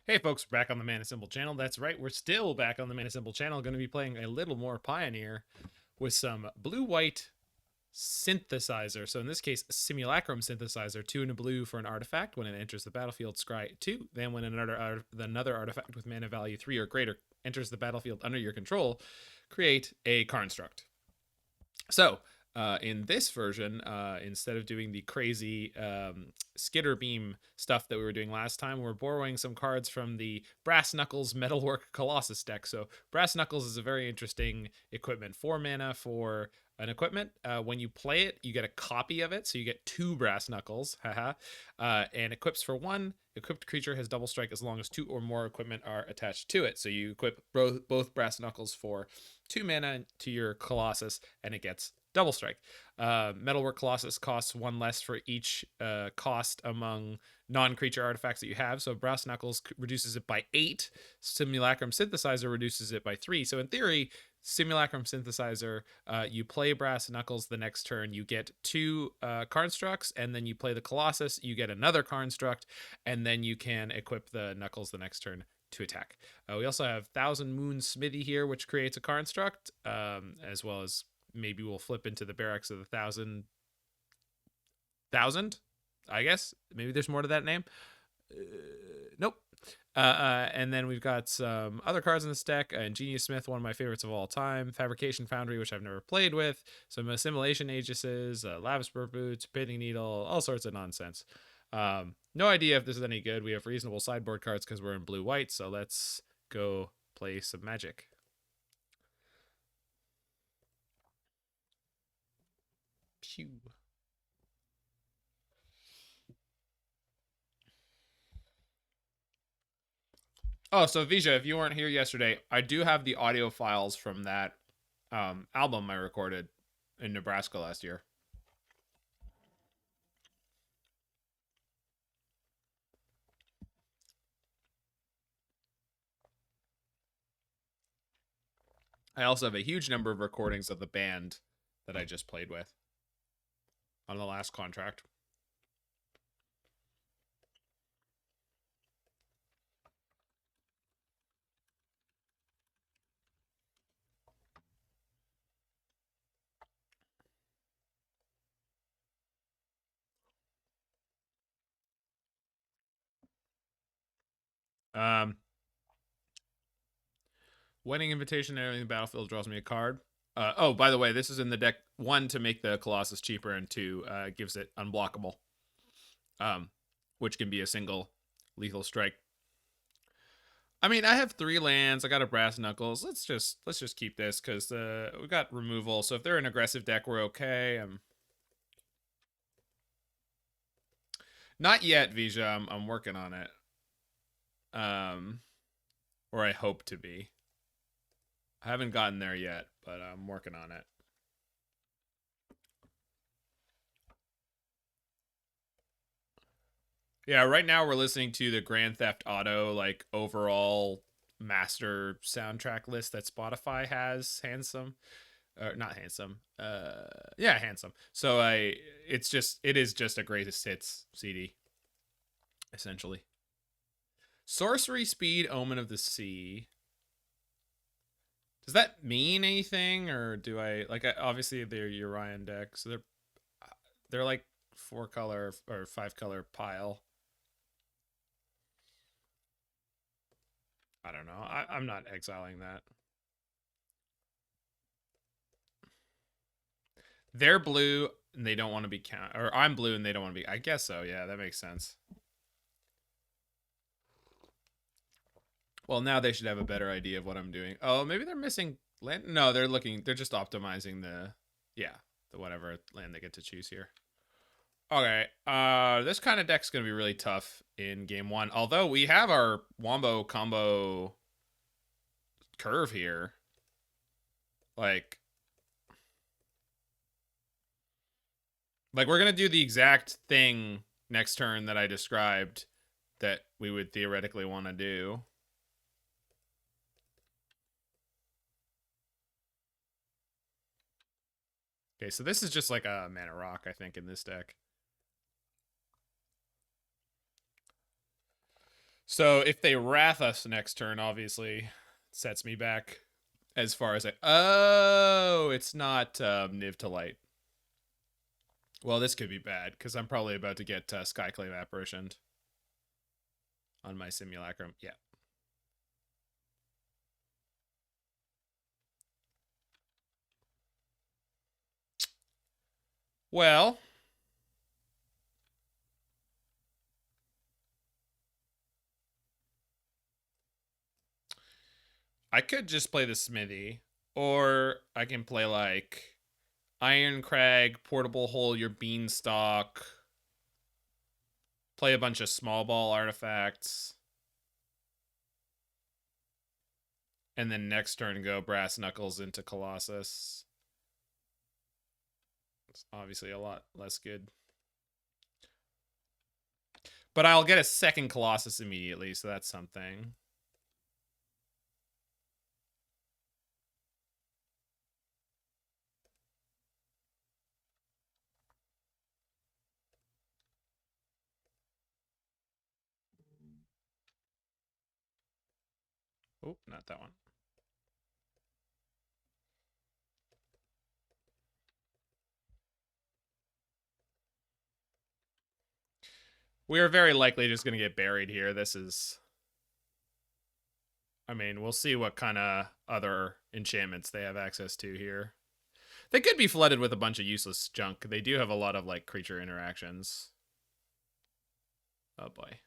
Hey folks, we're back on the Mana Symbol channel. That's right, we're still back on the Mana Symbol channel. Going to be playing a little more Pioneer with some blue-white synthesizer. So in this case, Simulacrum Synthesizer, 2 and a blue for an artifact. When it enters the battlefield, scry 2. Then when another artifact with mana value 3 or greater enters the battlefield under your control, create a construct. So in this version, instead of doing the crazy skitter beam stuff that we were doing last time, we're borrowing some cards from the Brass Knuckles Metalwork Colossus deck. So Brass Knuckles is a very interesting equipment. 4 mana for an equipment. When you play it, you get a copy of it, so you get 2 Brass Knuckles. Haha. And equips for 1. Equipped creature has double strike as long as 2 or more equipment are attached to it. So you equip both Brass Knuckles for 2 mana to your Colossus, and it gets double strike. Metalwork Colossus costs 1 less for each cost among non-creature artifacts that you have. So Brass Knuckles reduces it by 8. Simulacrum Synthesizer reduces it by 3. So in theory, Simulacrum Synthesizer, you play Brass Knuckles the next turn, you get 2 constructs, and then you play the Colossus, you get another construct, and then you can equip the Knuckles the next turn to attack. We also have Thousand Moon Smithy here, which creates a construct, as well as maybe we'll flip into the Barracks of the Thousand, I guess. Maybe there's more to that name. Nope. And then we've got some other cards in this deck. Ingenious Smith, one of my favorites of all time. Fabrication Foundry, which I've never played with. Some Assimilation Aegis, Lavaspur Boots, Pithing Needle, all sorts of nonsense. No idea if this is any good. We have reasonable sideboard cards because we're in blue-white, so let's go play some Magic. Pew. Oh, so Vija, if you weren't here yesterday, I do have the audio files from that album I recorded in Nebraska last year. I also have a huge number of recordings of the band that I just played with on the last contract. Um, Winning invitation entering the battlefield draws me a card. Oh, by the way, this is in the deck 1 to make the Colossus cheaper, and 2 gives it unblockable, which can be a single lethal strike. I mean, I have 3 lands. I got a Brass Knuckles. Let's just keep this because we got removal. So if they're an aggressive deck, we're okay. Not yet, Vija. I'm working on it. Or I hope to be. I haven't gotten there yet, but I'm working on it. Yeah, right now we're listening to the Grand Theft Auto like overall master soundtrack list that Spotify has. Handsome, not handsome. Yeah, handsome. So it is just a greatest hits CD, essentially. Sorcery Speed, Omen of the Sea. Does that mean anything, or do I like? Obviously, they're Urian decks, so they're like 4 color or 5 color pile. I don't know. I'm not exiling that. They're blue and they don't want to be count, or I'm blue and they don't want to be. I guess so. Yeah, that makes sense. Well, now they should have a better idea of what I'm doing. Oh, maybe they're missing land. No, they're looking. They're just optimizing the, yeah, the whatever land they get to choose here. Okay. This kind of deck's gonna be really tough in game 1. Although we have our wombo combo curve here. Like we're gonna do the exact thing next turn that I described that we would theoretically want to do. Okay, so this is just like a mana rock, I think, in this deck. So if they wrath us next turn, obviously sets me back as far as oh, it's not Niv to Light. Well, this could be bad because I'm probably about to get Skyclave Apparitioned on my Simulacrum. Yeah. Well, I could just play the Smithy, or I can play like Irencrag, Portable Hole, your Beanstalk, play a bunch of small ball artifacts, and then next turn go Brass Knuckles into Colossus. It's obviously a lot less good. But I'll get a second Colossus immediately, so that's something. Oh, not that one. We are very likely just going to get buried here. This is... I mean, we'll see what kind of other enchantments they have access to here. They could be flooded with a bunch of useless junk. They do have a lot of, like, creature interactions. Oh, boy.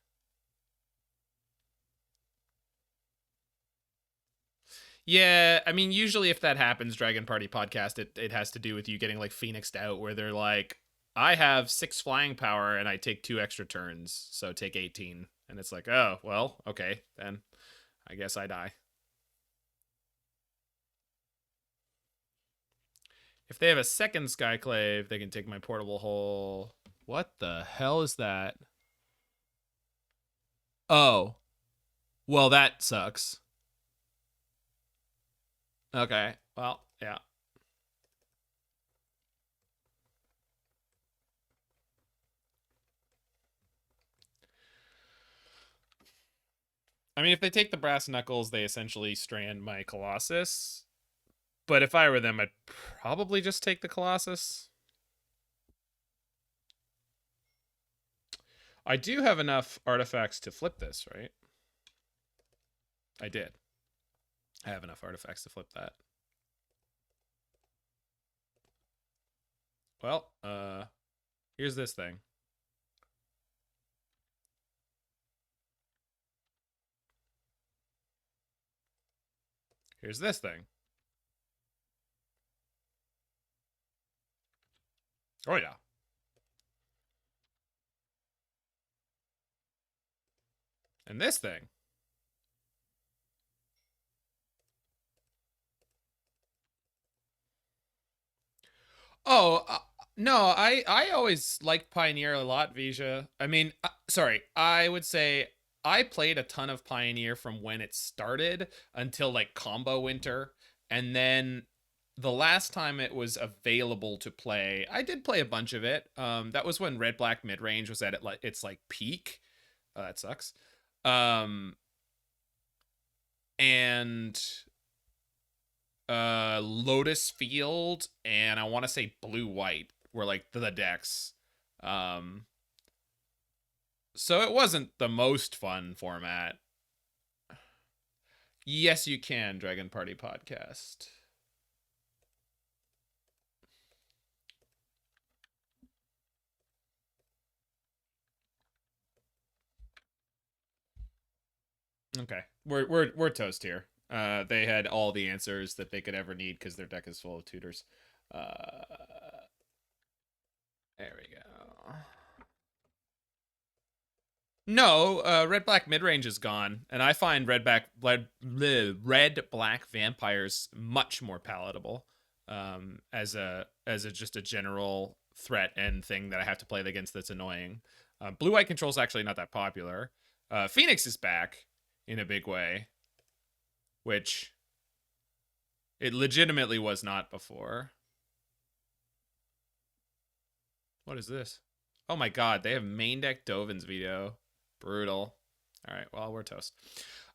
Yeah, I mean, usually if that happens, Dragon Party Podcast, it has to do with you getting, like, Phoenixed out, where they're like, I have 6 flying power and I take 2 extra turns, so take 18. And it's like, oh, well, okay, then I guess I die. If they have a second Skyclave, they can take my Portable Hole. What the hell is that? Oh. Well, that sucks. Okay. Well, yeah. I mean, if they take the Brass Knuckles, they essentially strand my Colossus. But if I were them, I'd probably just take the Colossus. I do have enough artifacts to flip this, right? I did. I have enough artifacts to flip that. Well, here's this thing. Here's this thing. Oh, yeah. And this thing. Oh, no, I always liked Pioneer a lot, Vija. I mean, sorry, I would say I played a ton of Pioneer from when it started until like Combo Winter, and then the last time it was available to play, I did play a bunch of it. That was when Red Black Midrange was at its like peak. That sucks. And Lotus Field and I want to say Blue White were like the decks. Um so it wasn't the most fun format. Yes, you can, Dragon Party Podcast. Okay. We're toast here. They had all the answers that they could ever need because their deck is full of tutors. There we go. No, red black midrange is gone, and I find red black vampires much more palatable as a just a general threat and thing that I have to play against that's annoying. Blue white control is actually not that popular. Phoenix is back in a big way, which it legitimately was not before. What is this? Oh my god, they have main deck Dovin's veto. Brutal. All right, well, we're toast.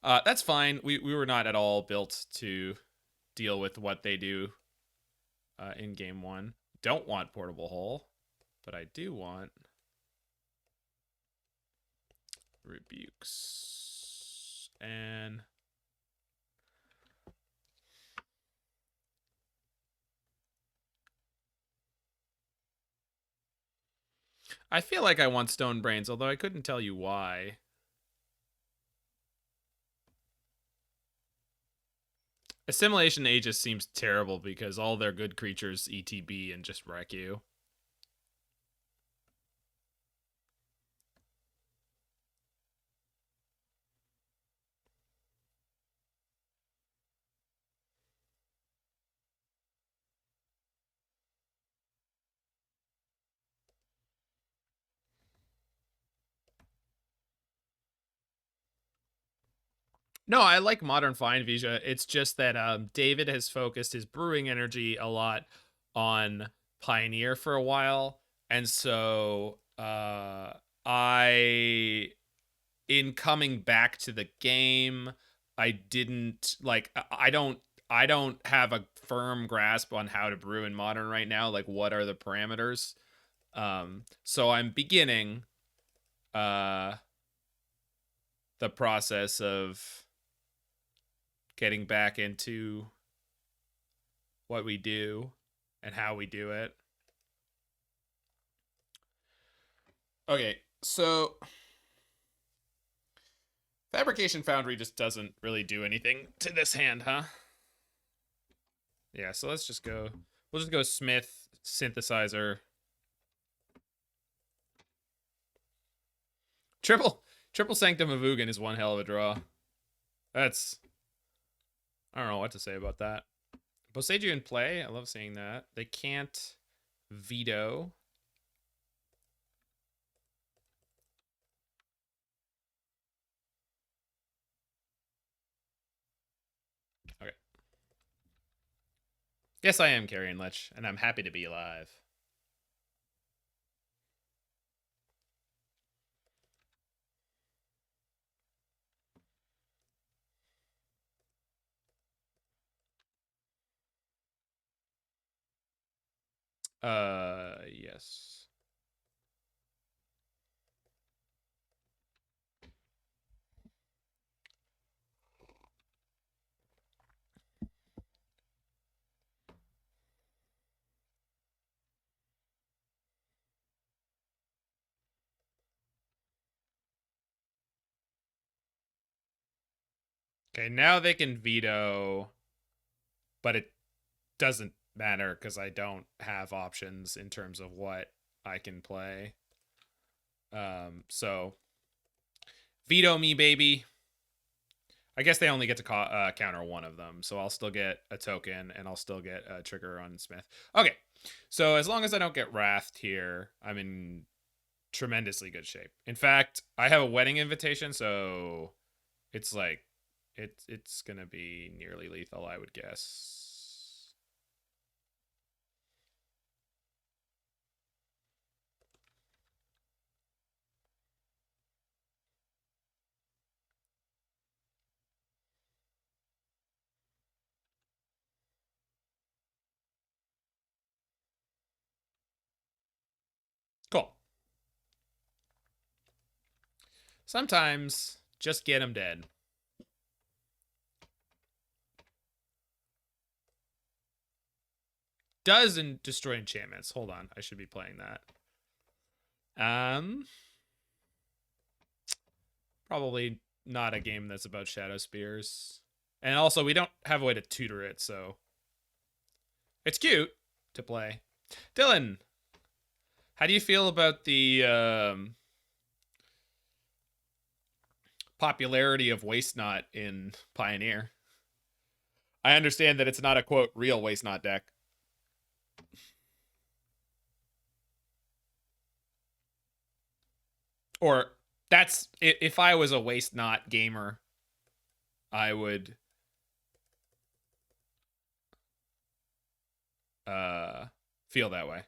That's fine. We were not at all built to deal with what they do in game 1. Don't want Portable Hole, but I do want Rebukes. And I feel like I want Stone Brains, although I couldn't tell you why. Assimilation Aegis seems terrible because all their good creatures ETB and just wreck you. No, I like Modern Fine Vija. It's just that David has focused his brewing energy a lot on Pioneer for a while. And so in coming back to the game, I didn't like I don't have a firm grasp on how to brew in Modern right now. Like, what are the parameters? So I'm beginning the process of getting back into what we do and how we do it. Okay, so Fabrication Foundry just doesn't really do anything to this hand, huh? Yeah, so let's just go. We'll just go Smith, Synthesizer. Triple Sanctum of Ugin is one hell of a draw. That's... I don't know what to say about that. Boseiju in play. I love seeing that. They can't veto. Okay. Yes, I am Carrion Lich, and I'm happy to be alive. Yes. Okay, now they can veto, but it doesn't matter because I don't have options in terms of what I can play. So veto me, baby. I guess they only get to counter one of them, so I'll still get a token and I'll still get a trigger on Smith. Okay, so as long as I don't get wrathed here, I'm in tremendously good shape. In fact, I have a wedding invitation, so it's like it's gonna be nearly lethal, I would guess. Cool. Sometimes just get them dead. Does and destroy enchantments. Hold on, I should be playing that. Probably not a game that's about Shadowspears. And also, we don't have a way to tutor it, so it's cute to play. Dylan, how do you feel about the popularity of Waste Not in Pioneer? I understand that it's not a, quote, real Waste Not deck. Or that's... If I was a Waste Not gamer, I would... feel that way.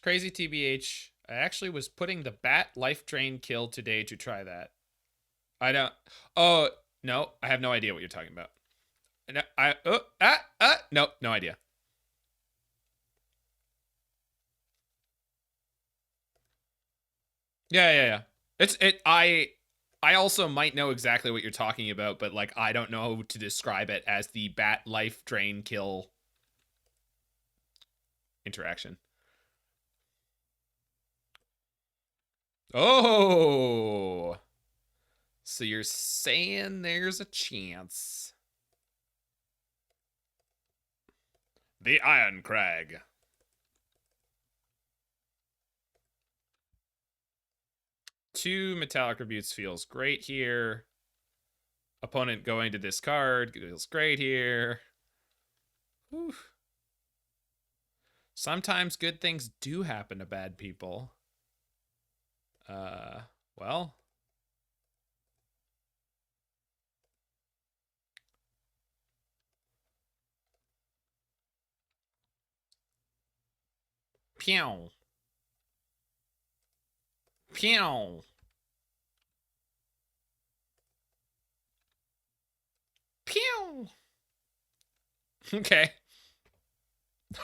crazy, TBH. I actually was putting the bat life drain kill today to try that. I don't. Oh no, I have no idea what you're talking about. No, no, no idea. Yeah. I also might know exactly what you're talking about, but like I don't know to describe it as the bat life drain kill interaction. Oh. So you're saying there's a chance. The Irencrag. Two Metalwork Boots feels great here. Opponent going to discard feels great here. Whew. Sometimes good things do happen to bad people. Well. Pew. Pew. Pew. Okay.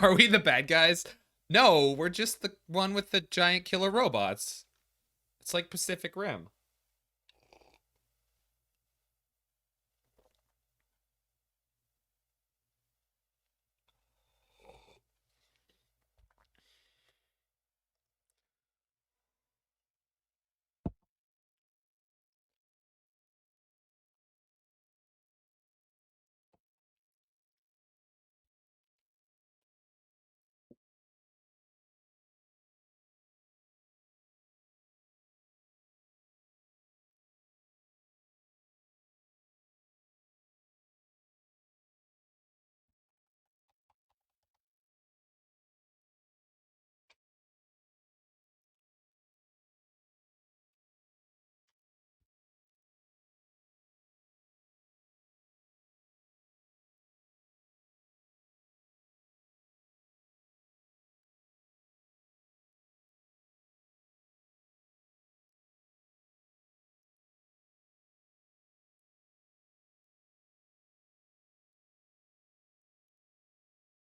Are we the bad guys? No, we're just the one with the giant killer robots. It's like Pacific Rim.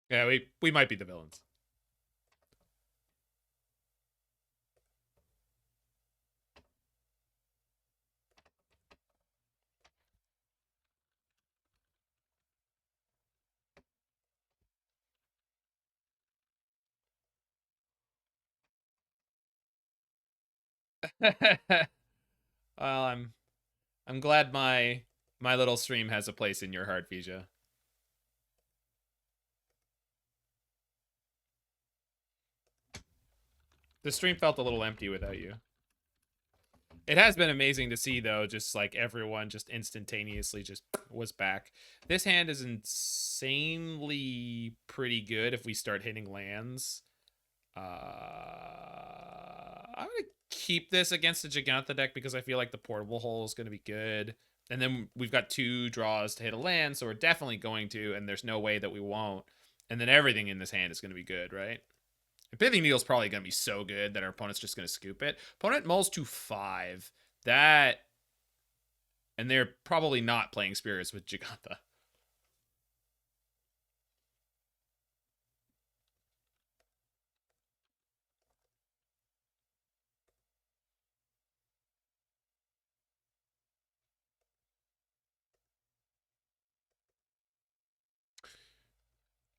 Yeah, we might be the villains. Well, I'm glad my little stream has a place in your heart, Vija. The stream felt a little empty without you. It has been amazing to see though, just like everyone just instantaneously just was back. This hand is insanely pretty good if we start hitting lands. I'm gonna keep this against the Giganta deck because I feel like the portable hole is gonna be good. And then we've got 2 draws to hit a land, so we're definitely going to, and there's no way that we won't. And then everything in this hand is gonna be good, right? Pithing Needle's probably going to be so good that our opponent's just going to scoop it. Opponent mulls to 5. That... And they're probably not playing Spirits with Giganta.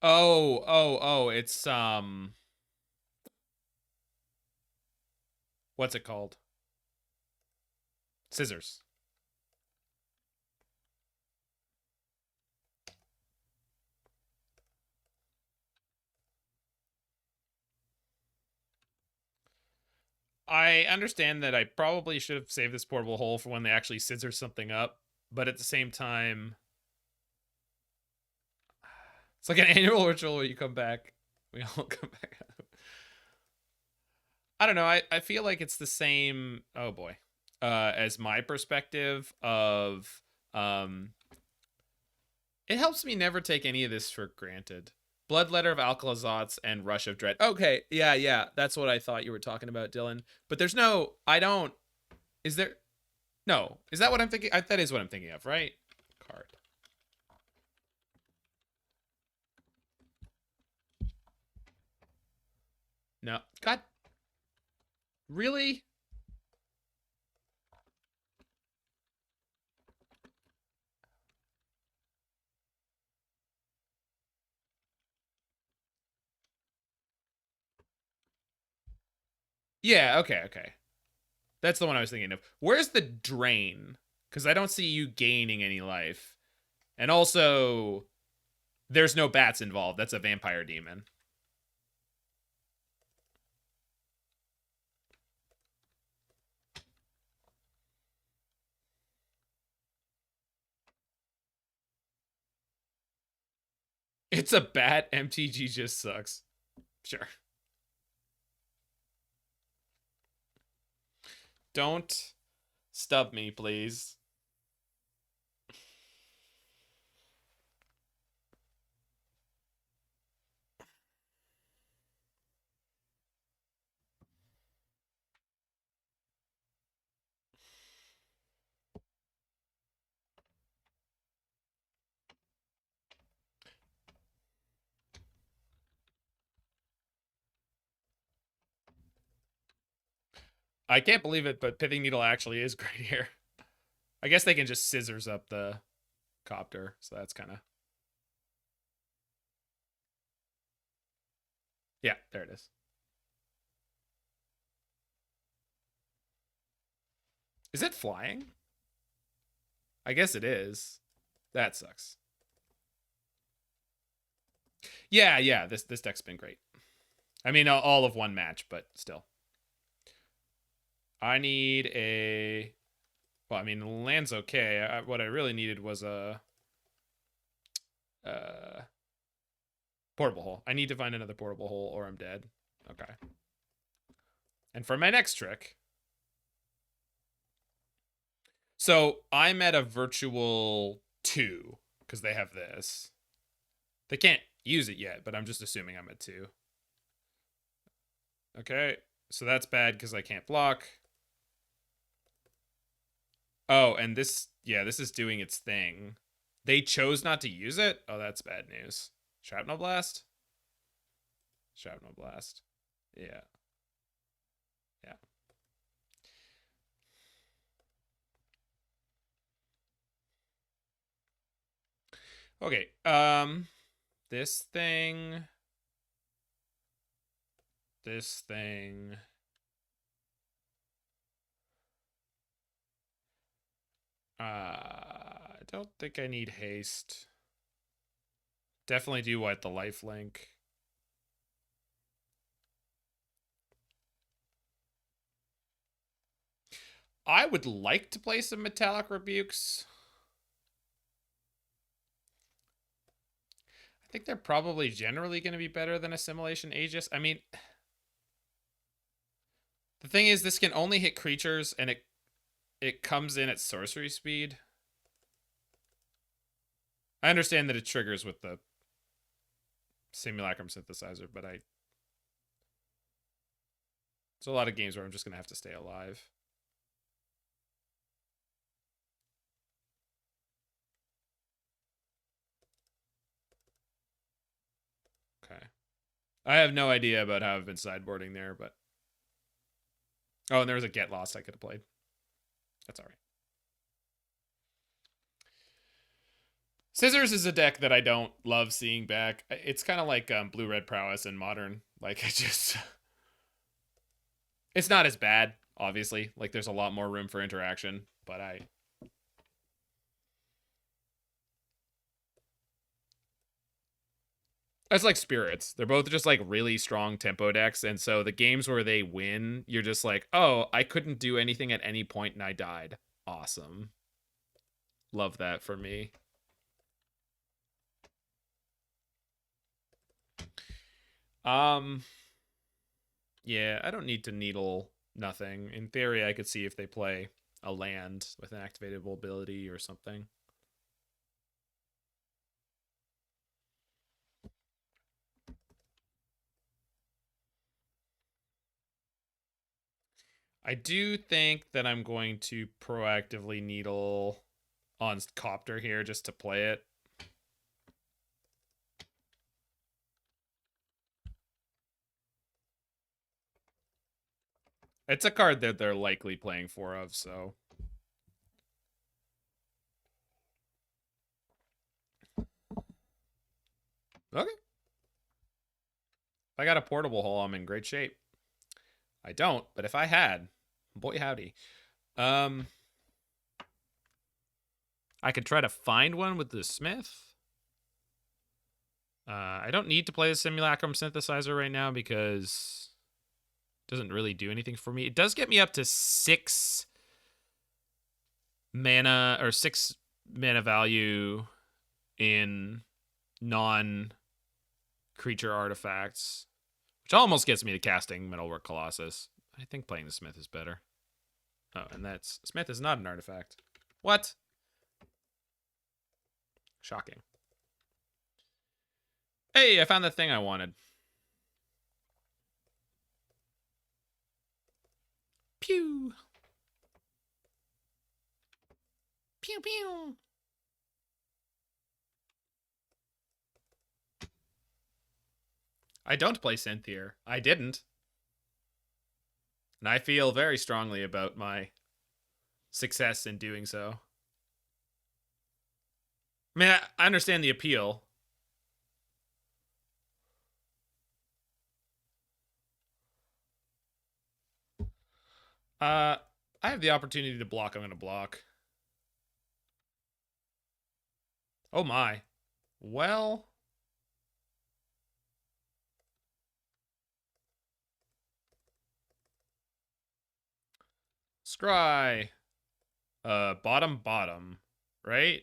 Oh, it's, what's it called? Scissors. I understand that I probably should have saved this portable hole for when they actually scissor something up, but at the same time, it's like an annual ritual where you come back. We all come back. I don't know. I feel like it's the same. Oh boy. As my perspective of it helps me never take any of this for granted. Bloodletter of Alkalazots and Rush of Dread. Okay, yeah. That's what I thought you were talking about, Dylan. But there's no... I don't... Is there... No. Is that what I'm thinking? That is what I'm thinking of, right? Card. No. God. Really? Yeah, okay. That's the one I was thinking of. Where's the drain? Because I don't see you gaining any life. And also, there's no bats involved. That's a vampire demon. It's a bat. MTG just sucks. Sure. Don't stub me, please. I can't believe it, but Pithing Needle actually is great here. I guess they can just scissors up the copter, so that's kind of... Yeah, there it is. Is it flying? I guess it is. That sucks. Yeah, this deck's been great. I mean, all of one match, but still. I need a... Well, I mean, land's okay. What I really needed was a... portable hole. I need to find another portable hole or I'm dead. Okay. And for my next trick... So, I'm at a virtual 2, because they have this. They can't use it yet, but I'm just assuming I'm at 2. Okay, so that's bad because I can't block. Oh, and this, yeah, this is doing its thing. They chose not to use it? Oh, that's bad news. Shrapnel Blast? Shrapnel Blast. Yeah. Yeah. Okay, this thing... This thing... I don't think I need haste. Definitely do what the lifelink. I would like to play some Metallic Rebukes. I think they're probably generally going to be better than Assimilation Aegis. I mean, the thing is, this can only hit creatures, and it comes in at sorcery speed. I understand that it triggers with the Simulacrum Synthesizer, but there's a lot of games where I'm just going to have to stay alive. Okay. I have no idea about how I've been sideboarding there, but... Oh, and there was a Get Lost I could have played. That's all right. Scissors is a deck that I don't love seeing back. It's kind of like Blue-Red Prowess in Modern. Like, it just... It's not as bad, obviously. Like, there's a lot more room for interaction, but It's like Spirits. They're both just, like, really strong tempo decks, and so the games where they win, you're just like, oh, I couldn't do anything at any point and I died. Awesome. Love that for me. Yeah, I don't need to needle nothing. In theory, I could see if they play a land with an activatable ability or something. I do think that I'm going to proactively needle on Copter here just to play it. It's a card that they're likely playing 4 of, so. Okay. If I got a portable hole, I'm in great shape. I don't, but if I had, boy howdy. I could try to find one with the Smith. I don't need to play the Simulacrum Synthesizer right now because it doesn't really do anything for me. It does get me up to 6 mana or 6 mana value in non-creature artifacts, which almost gets me to casting Metalwork Colossus. I think playing the Smith is better. Oh, and that's Smith is not an artifact. What? Shocking. Hey, I found the thing I wanted. Pew. Pew, pew. I don't play synth here. I didn't. And I feel very strongly about my success in doing so. I mean, I understand the appeal. I have the opportunity to block. I'm going to block. Oh my. Well. Scry. Bottom, right?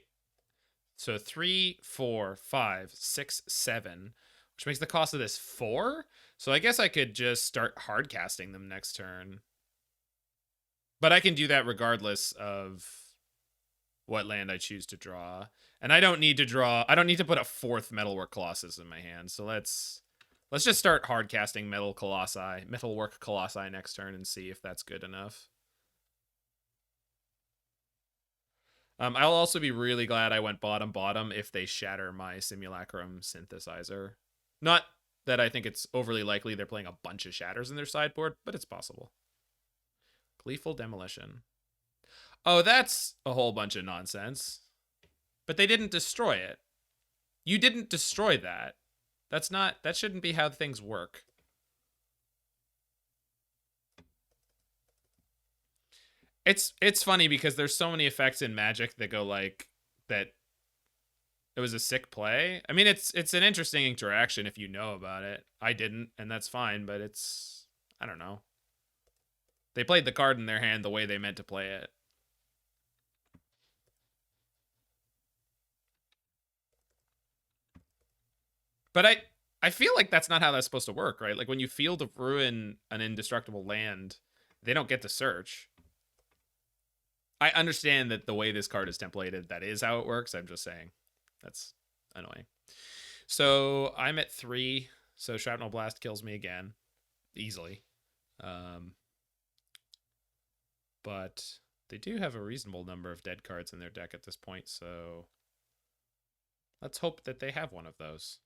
So 3, 4, 5, 6, 7, which makes the cost of this 4. So I guess I could just start hard casting them next turn. But I can do that regardless of what land I choose to draw. And I don't need to put a 4th Metalwork Colossus in my hand. So let's just start hard casting Metalwork Colossi next turn and see if that's good enough. I'll also be really glad I went bottom if they shatter my Simulacrum Synthesizer. Not that I think it's overly likely they're playing a bunch of shatters in their sideboard, but it's possible. Gleeful Demolition. Oh, that's a whole bunch of nonsense. But they didn't destroy it. You didn't destroy that. That shouldn't be how things work. It's funny because there's so many effects in Magic that go like that. It was a sick play. I mean, it's an interesting interaction if you know about it. I didn't, and that's fine, but I don't know. They played the card in their hand the way they meant to play it. But I feel like that's not how that's supposed to work, right? Like when you Field of Ruin an indestructible land, they don't get to search. I understand that the way this card is templated, that is how it works. I'm just saying that's annoying. So I'm at 3. So Shrapnel Blast kills me again easily. But they do have a reasonable number of dead cards in their deck at this point, so let's hope that they have one of those.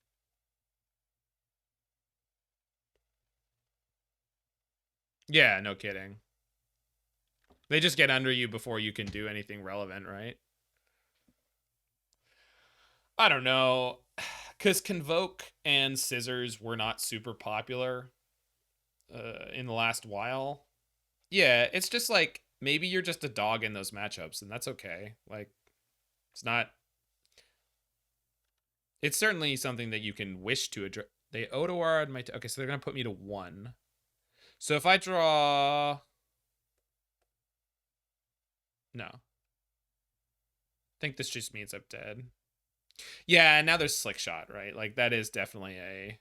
Yeah, no kidding. They just get under you before you can do anything relevant, right? I don't know. Because Convoke and Scissors were not super popular in the last while. Yeah, it's just like, maybe you're just a dog in those matchups, and that's okay. Like, it's not... It's certainly something that you can wish to address. They Otawara my... Okay, so they're going to put me to 1. So if I draw... No. I think this just means I'm dead. Yeah, now there's Slick Shot, right? Like, that is definitely a...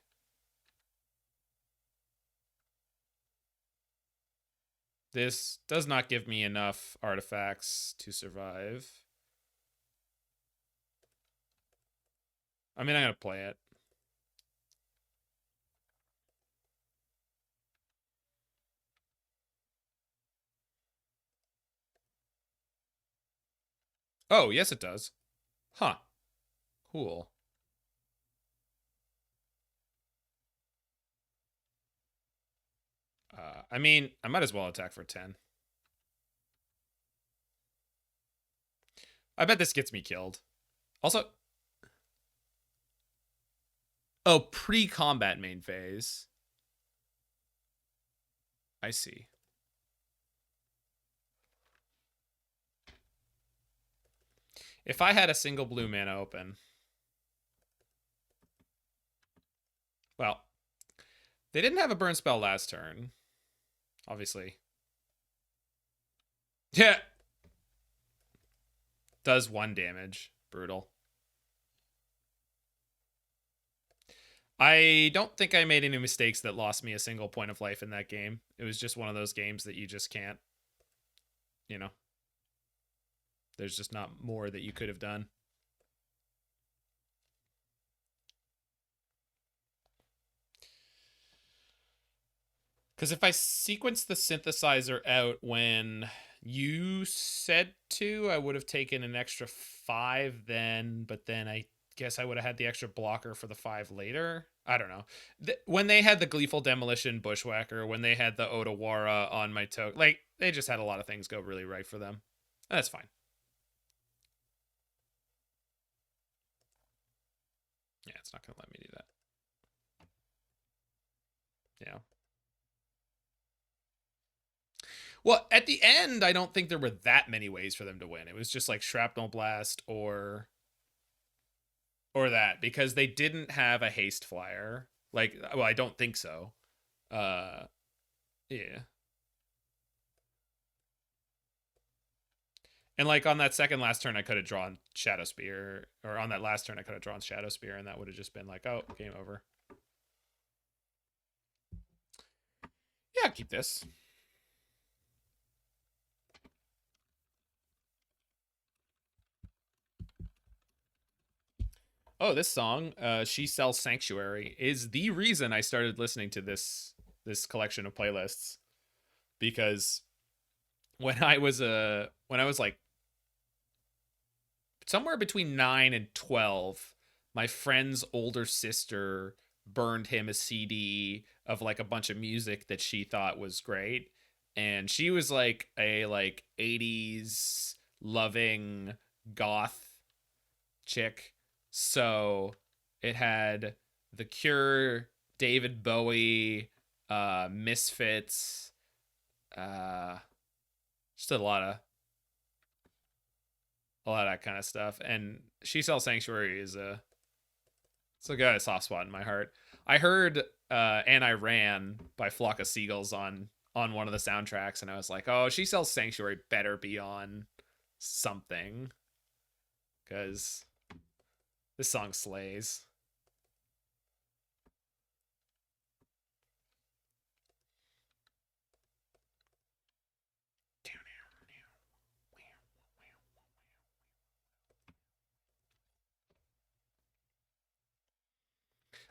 This does not give me enough artifacts to survive. I mean, I'm going to play it. Oh, yes, it does. Huh. Cool. I mean, I might as well attack for 10. I bet this gets me killed. Also, oh, pre-combat main phase. I see. If I had a single blue mana open, well, they didn't have a burn spell last turn, obviously. Yeah. Does 1 damage. Brutal. I don't think I made any mistakes that lost me a single point of life in that game. It was just one of those games that you just can't, you know, there's just not more that you could have done. Because if I sequence the synthesizer out when you said to, I would have taken an extra 5 then, but then I guess I would have had the extra blocker for the 5 later. I don't know. When they had the Gleeful Demolition Bushwhacker, when they had the Otawara on my token, like, they just had a lot of things go really right for them. That's fine. Yeah, it's not going to let me do that. Yeah. Well, at the end, I don't think there were that many ways for them to win. It was just like Shrapnel Blast or that, because they didn't have a haste flyer. Like, well, I don't think so. Yeah. And like on that second last turn, I could have drawn Shadowspear, or on that last turn, I could have drawn Shadowspear, and that would have just been like, oh, game over. Yeah, I'll keep this. Oh, this song, She Sells Sanctuary, is the reason I started listening to this collection of playlists. Because when I was like somewhere between 9 and 12, my friend's older sister burned him a CD of like a bunch of music that she thought was great, and she was like a 80s loving goth chick. So it had The Cure, David Bowie, Misfits, just a lot of that kind of stuff. And She Sells Sanctuary is it's got a soft spot in my heart. I heard And I Ran by Flock of Seagulls on one of the soundtracks, and I was like, oh, She Sells Sanctuary better be on something, because this song slays.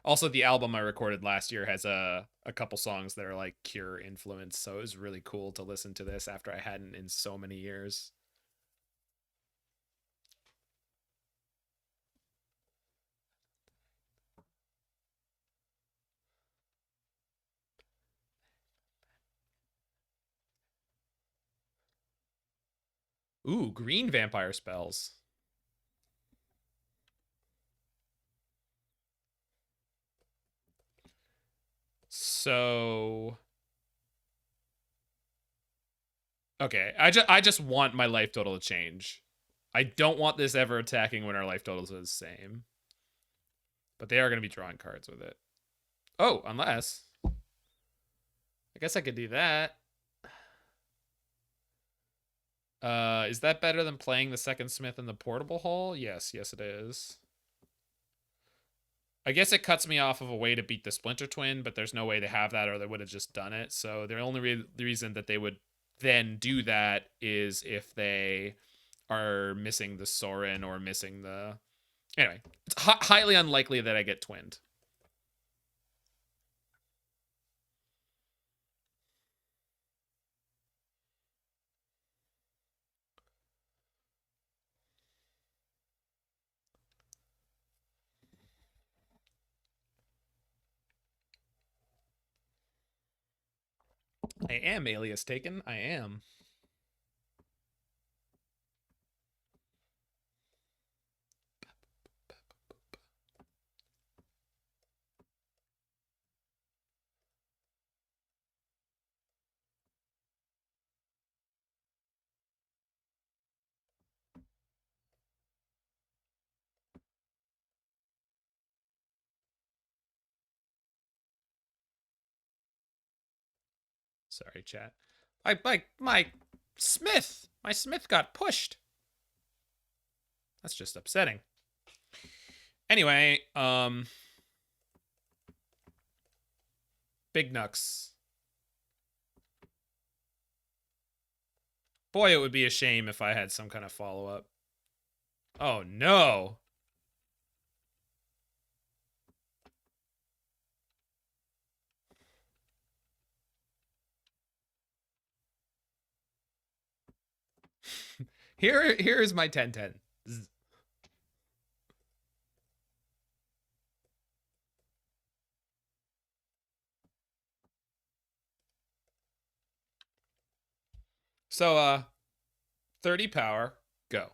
Also, the album I recorded last year has a couple songs that are like Cure influence, so it was really cool to listen to this after I hadn't in so many years. Ooh, green vampire spells. So okay, I just want my life total to change. I don't want this ever attacking when our life totals are the same. But they are going to be drawing cards with it. Oh, unless I guess I could do that. Is that better than playing the second Smith in the portable hole? Yes, it is. I guess it cuts me off of a way to beat the Splinter Twin, but there's no way to have that, or they would have just done it. So the only reason that they would then do that is if they are missing the Soaring or missing the... Anyway, it's highly unlikely that I get twinned. I am alias taken. I am. Sorry, chat. My Smith! My Smith got pushed. That's just upsetting. Anyway, Big Nux. Boy, it would be a shame if I had some kind of follow-up. Oh, no. Here's my 10-10. So, 30 power, go.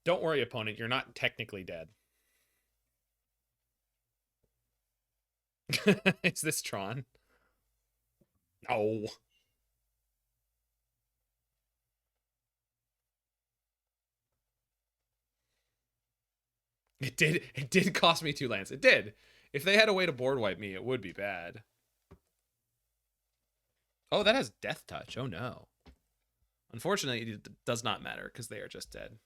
Don't worry, opponent. You're not technically dead. Is this Tron? No. It did cost me 2 lands. It did. If they had a way to board wipe me, it would be bad. Oh, that has Death Touch. Oh, no. Unfortunately, it does not matter because they are just dead.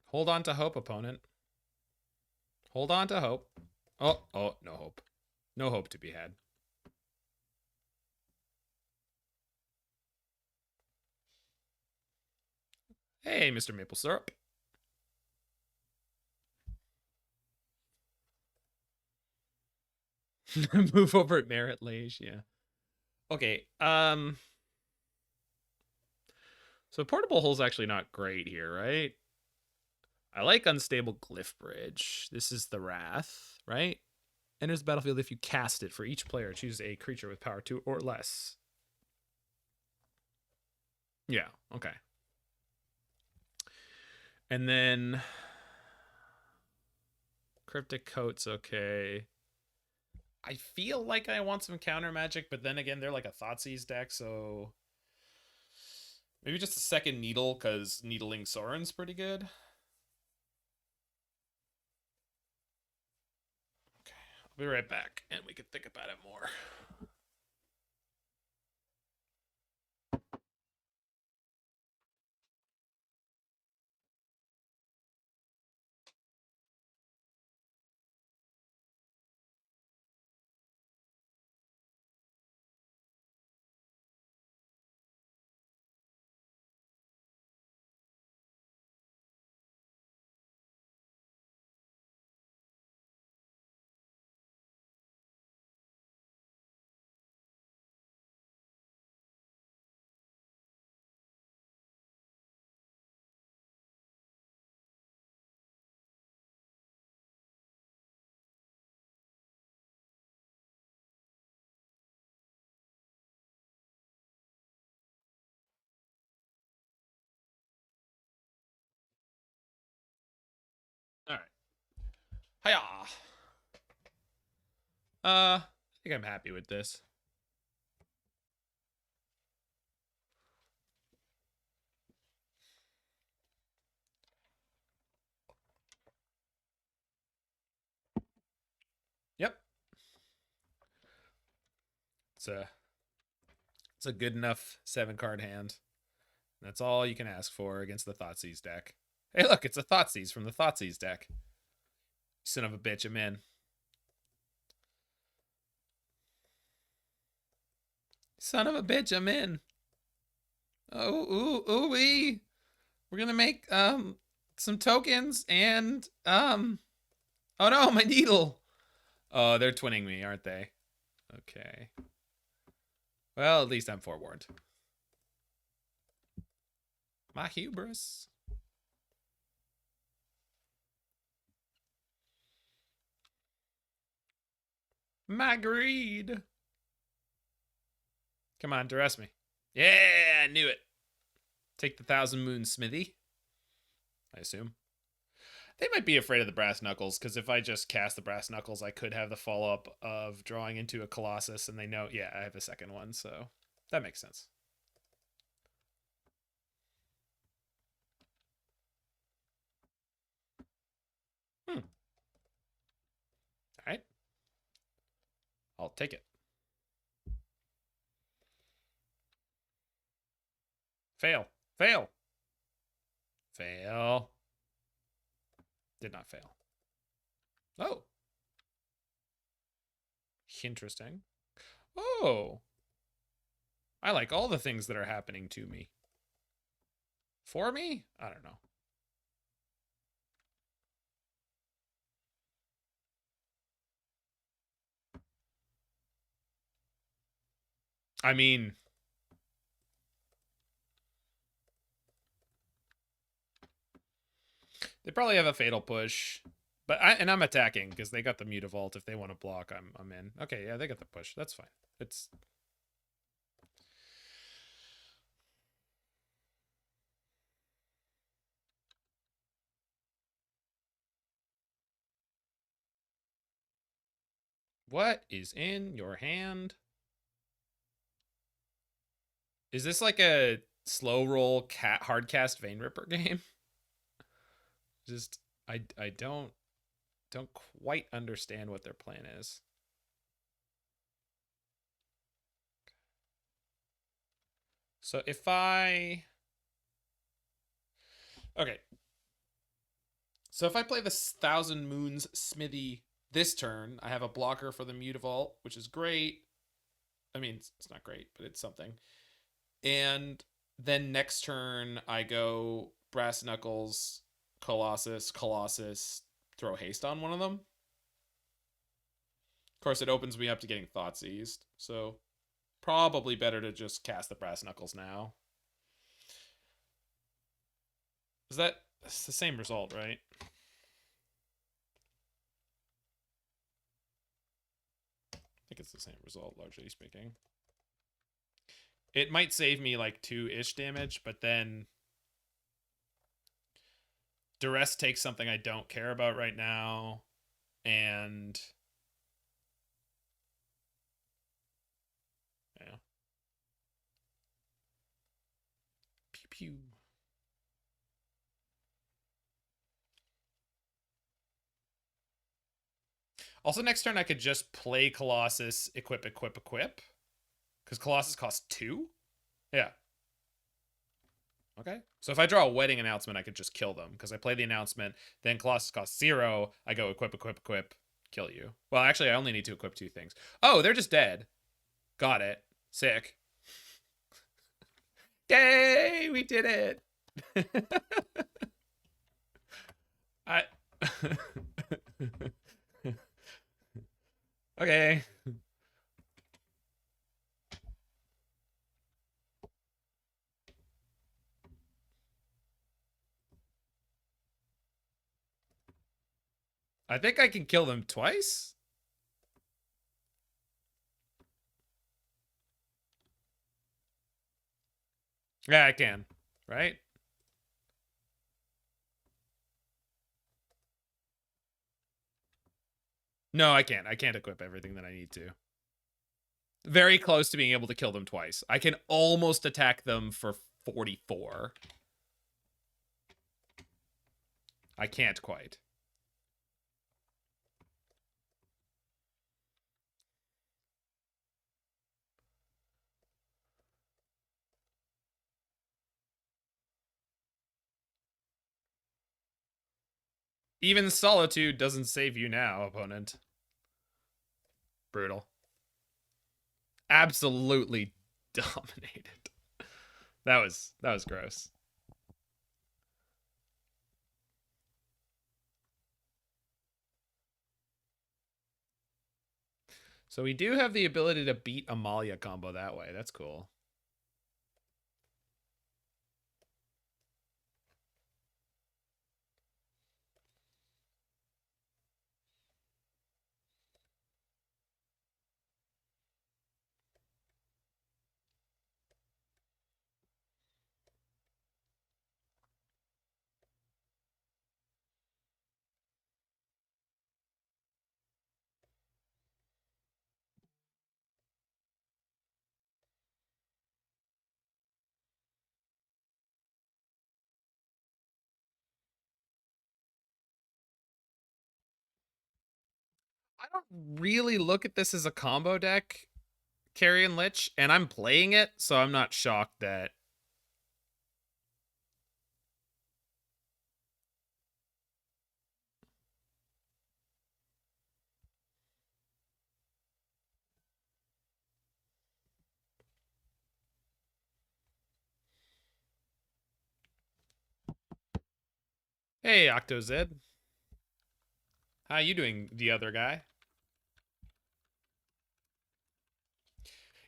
Hold on to hope, opponent. Hold on to hope. Oh, no hope. No hope to be had. Hey, Mr. Maple Syrup. Move over at Merit Lage, yeah. Okay, so Portable Hull's actually not great here, right? I like Unstable Glyph Bridge. This is the Wrath, right? Enters the battlefield if you cast it. For each player, choose a creature with power 2 or less. Yeah, okay. And then Cryptic Coat's okay. I feel like I want some counter magic, but then again, they're like a Thoughtseize deck, so maybe just a second Needle, because Needling Soren's pretty good. Okay, I'll be right back, and we can think about it more. All right. Hiya. I think I'm happy with this. Yep. It's a good enough 7-card hand. That's all you can ask for against the Thoughtseize deck. Hey, look, it's a Thoughtseize from the Thoughtseize deck. Son of a bitch, I'm in. Son of a bitch, I'm in. Oh, ooh-wee. We're gonna make, some tokens and, oh no, my needle. Oh, they're twinning me, aren't they? Okay. Well, at least I'm forewarned. My hubris. My greed. Come on, duress me. Yeah, I knew it. Take the 1,000 Moon Smithy, I assume. They might be afraid of the Brass Knuckles, because if I just cast the Brass Knuckles, I could have the follow-up of drawing into a Colossus, and they know, yeah, I have a second one, so that makes sense. All right. I'll take it. Fail. Fail. Fail. Did not fail. Oh. Interesting. Oh. I like all the things that are happening to me. For me? I don't know. I mean, they probably have a fatal push. But I'm attacking because they got the Mutavault. If they want to block, I'm in. Okay, yeah, they got the push. That's fine. It's what is in your hand? Is this like a slow roll hard cast Vein Ripper game? Just I don't quite understand what their plan is. So if I okay, so if I play this 1,000 Moons Smithy this turn, I have a blocker for the Mutavault, which is great. I mean, it's not great, but it's something. And then next turn, I go Brass Knuckles, Colossus, throw haste on one of them. Of course, it opens me up to getting Thoughtseized, so probably better to just cast the Brass Knuckles now. Is that... It's the same result, right? I think it's the same result, largely speaking. It might save me like 2-ish damage, but then Duress takes something I don't care about right now, and yeah. Pew pew. Also, next turn I could just play Colossus, equip. Because Colossus costs 2? Yeah. Okay. So if I draw a wedding announcement, I could just kill them. Because I play the announcement, then Colossus costs 0, I go equip, kill you. Well, actually, I only need to equip 2 things. Oh, they're just dead. Got it. Sick. Yay! We did it! I... okay. I think I can kill them twice? Yeah, I can. Right? No, I can't. I can't equip everything that I need to. Very close to being able to kill them twice. I can almost attack them for 44. I can't quite. Even Solitude doesn't save you now, opponent. Brutal. Absolutely dominated. That was gross. So we do have the ability to beat Amalia combo that way. That's cool. I don't really look at this as a combo deck, Carrion Lich, and I'm playing it, so I'm not shocked that. Hey, OctoZed. How you doing, the other guy?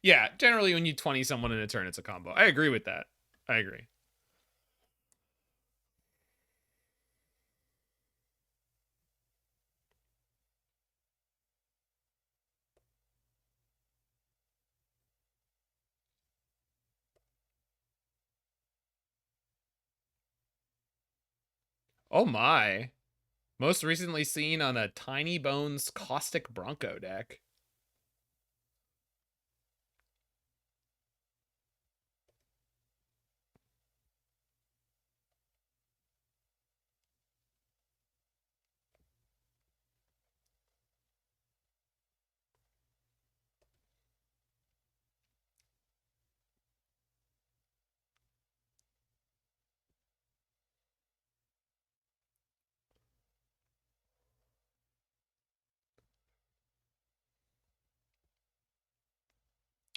Yeah, generally when you 20 someone in a turn, it's a combo. I agree with that. I agree. Oh my. Most recently seen on a Tiny Bones Caustic Bronco deck.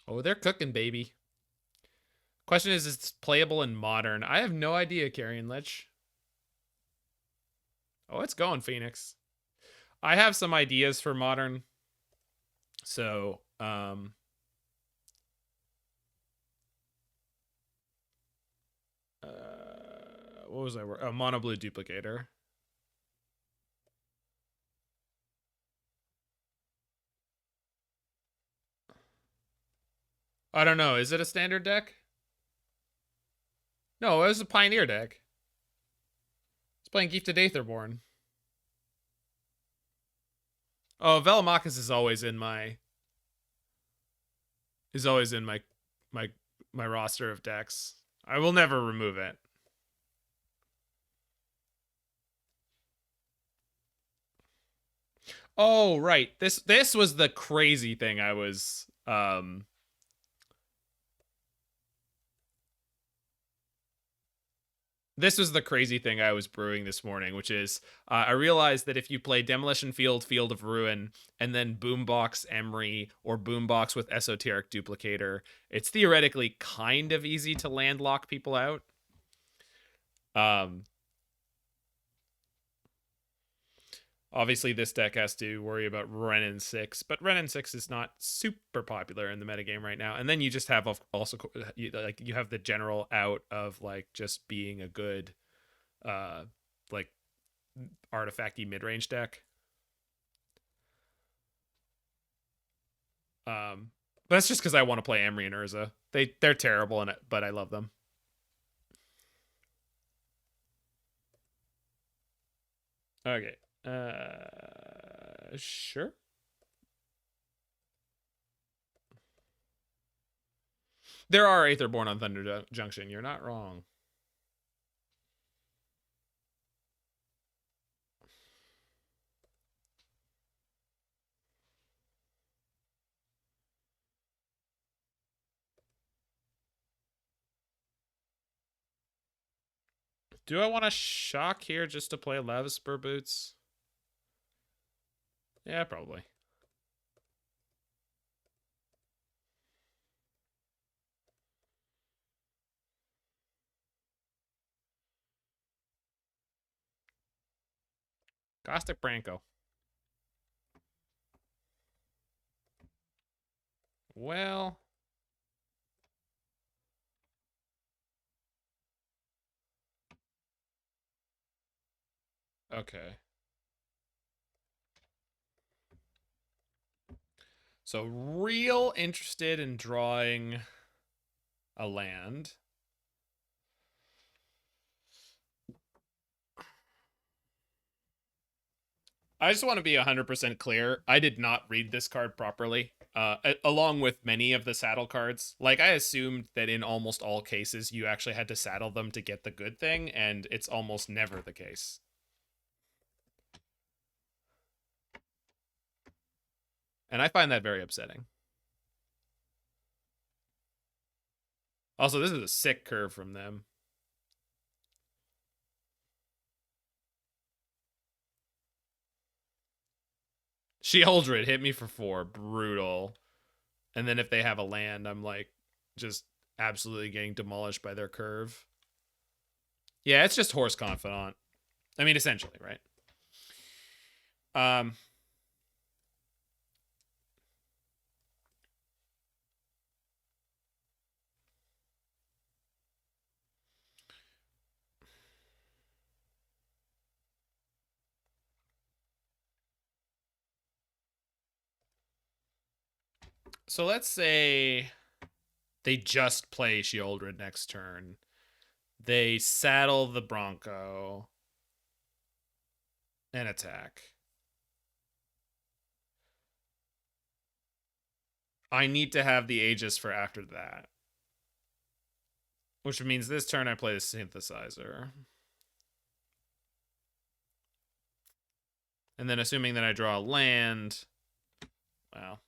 Oh, they're cooking, baby. Question is it playable in modern? I have no idea, Carrion Lich. Oh, it's going, Phoenix. I have some ideas for modern. So, what was I? A mono blue duplicator. I don't know. Is it a standard deck? No, it was a pioneer deck. It's playing Gifted Aetherborn. Oh, Velomachus is always in my my my roster of decks. I will never remove it. Oh, right. This was the crazy thing I was this was the crazy thing I was brewing this morning, which is I realized that if you play Demolition Field, Field of Ruin, and then Boombox Emery or Boombox with Esoteric Duplicator, it's theoretically kind of easy to landlock people out. Obviously, this deck has to worry about Renin 6, but Renin 6 is not super popular in the metagame right now. And then you just have also you have the general out of like just being a good like artifacty mid-range deck. But that's just because I want to play Emery and Urza. They're terrible in it, but I love them. Okay. Sure. There are Aetherborn on Thunder Junction. You're not wrong. Do I want to shock here just to play Lavaspur Boots? Yeah, probably. Caustic Branco. Well... Okay. So real interested in drawing a land. I just want to be 100% clear. I did not read this card properly, along with many of the saddle cards. Like, I assumed that in almost all cases, you actually had to saddle them to get the good thing, and it's almost never the case. And I find that very upsetting. Also, this is a sick curve from them. Sheoldred hit me for 4. Brutal. And then if they have a land, I'm like just absolutely getting demolished by their curve. Yeah, it's just Horse Confidant. I mean, essentially, right? So let's say they just play Sheoldred next turn. They saddle the Bronco and attack. I need to have the Aegis for after that. Which means this turn I play the Synthesizer. And then assuming that I draw a land... Well...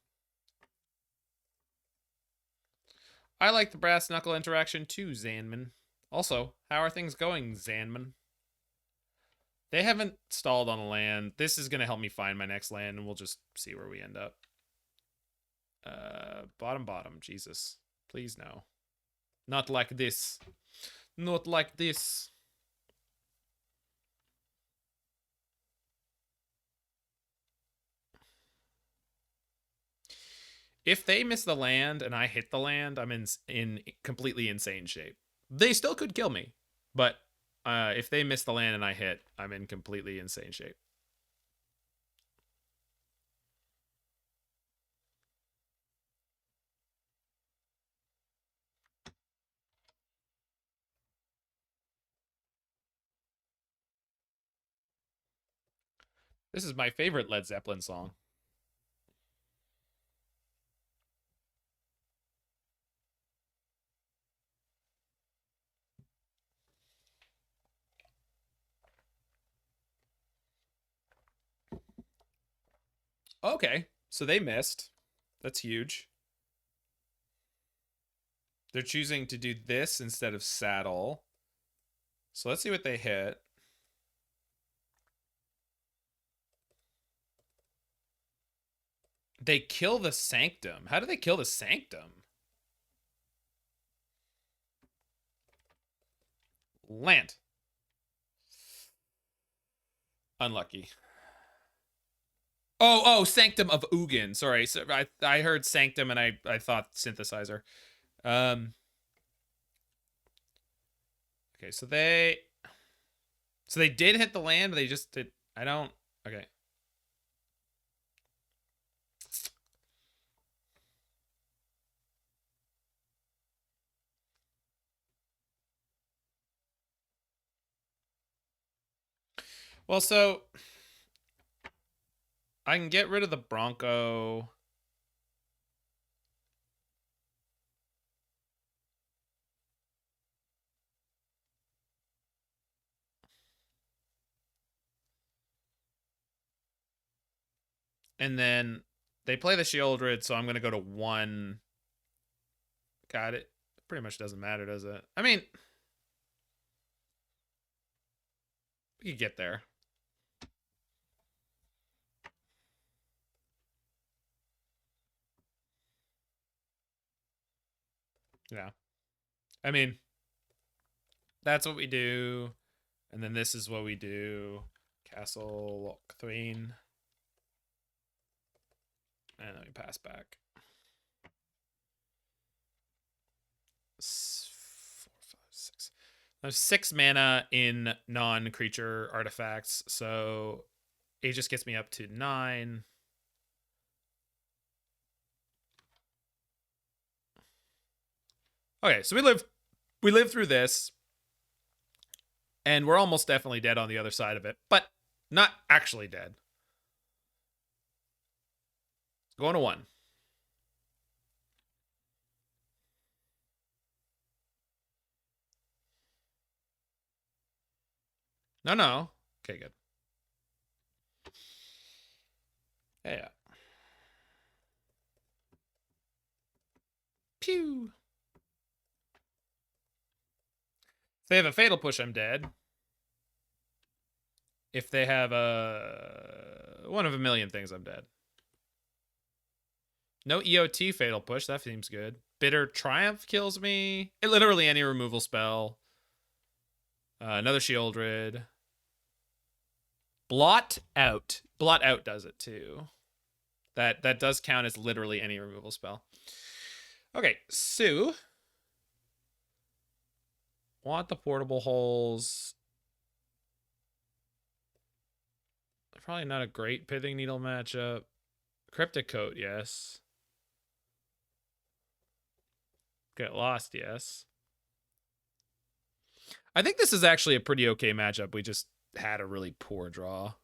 I like the brass knuckle interaction too, Zanman. Also, how are things going, Zanman? They haven't stalled on a land. This is going to help me find my next land, and we'll just see where we end up. Bottom, Jesus. Please no. Not like this. Not like this. If they miss the land and I hit the land, I'm in completely insane shape. They still could kill me, but if they miss the land and I hit, I'm in completely insane shape. This is my favorite Led Zeppelin song. Okay, so they missed. That's huge. They're choosing to do this instead of saddle. So let's see what they hit. They kill the Sanctum. How do they kill the Sanctum? Land. Unlucky. Oh, Sanctum of Ugin. Sorry, so I heard Sanctum and I thought Synthesizer. Okay, so they did hit the land, but they just did. I don't. Okay. Well, so I can get rid of the Bronco. And then they play the Sheoldred, so I'm going to go to 1. God, it pretty much doesn't matter, does it? I mean, we could get there. Yeah. I mean, that's what we do. And then this is what we do. Castle Thween. And then we pass back. There's 6 mana in non-creature artifacts, so Aegis gets me up to 9. Okay, so we live through this, and we're almost definitely dead on the other side of it, but not actually dead. Going to 1. No, no. Okay, good. Yeah. Pew. If they have a fatal push, I'm dead. If they have a one of a million things, I'm dead. No EOT fatal push. That seems good. Bitter Triumph kills me. Literally any removal spell. Another Shieldred. Blot Out. Blot Out does it too. That does count as literally any removal spell. Okay, so want the portable holes. Probably not a great Pithing Needle matchup. Cryptic Coat, yes. Get Lost, yes. I think this is actually a pretty okay matchup. We just had a really poor draw.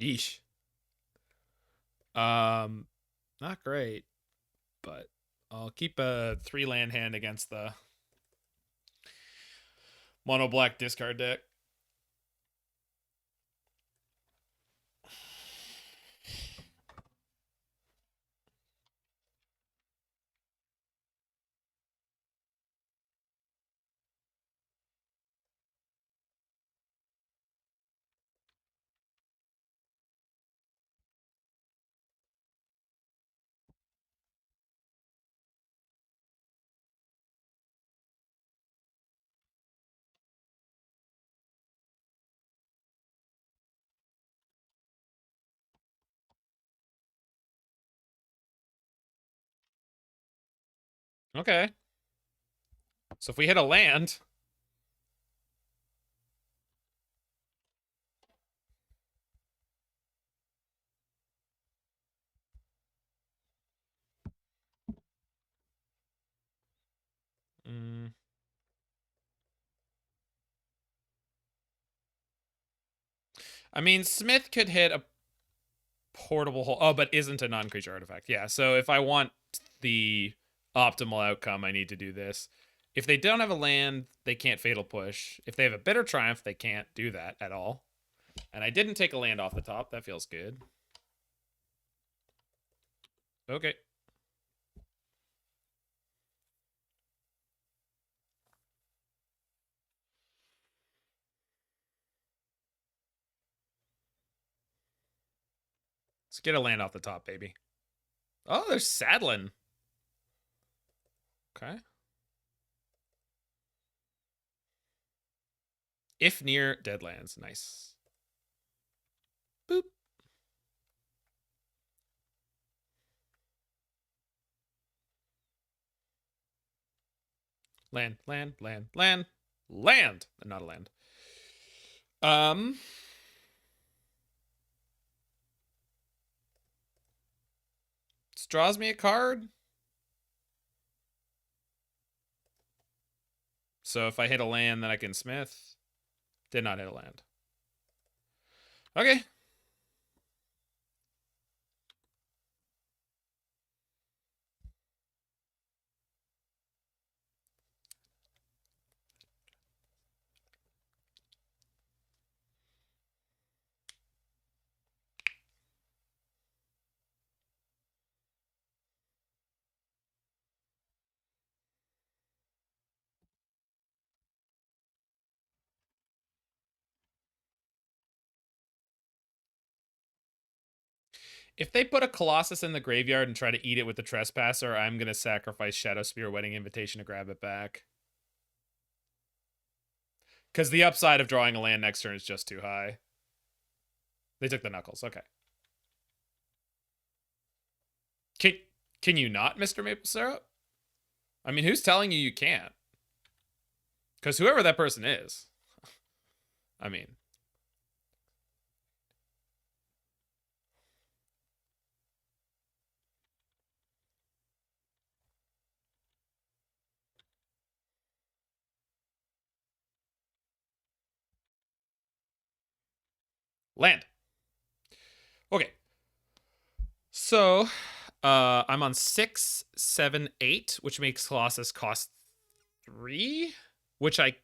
Yeesh. Not great, but I'll keep a 3 land hand against the mono black discard deck. Okay. So if we hit a land, I mean, Smith could hit a portable hole. Oh, but isn't a non-creature artifact. Yeah, so if I want the optimal outcome, I need to do this. If they don't have a land, they can't fatal push. If they have a bitter triumph, they can't do that at all. And I didn't take a land off the top. That feels good. Okay. Let's get a land off the top, baby. Oh, there's Sadlin. Okay. If near Deadlands. Nice. Boop. Land, land, land, land. Land! Not a land. This draws me a card. So if I hit a land, then I can Smith. Did not hit a land. Okay. If they put a Colossus in the graveyard and try to eat it with the Trespasser, I'm going to sacrifice Shadowspear Wedding Invitation to grab it back. Because the upside of drawing a land next turn is just too high. They took the Knuckles. Okay. Can you not, Mr. Maple Syrup? I mean, who's telling you can't? Because whoever that person is. I mean. Land. Okay. So, I'm on 6, 7, 8, which makes Colossus cost 3,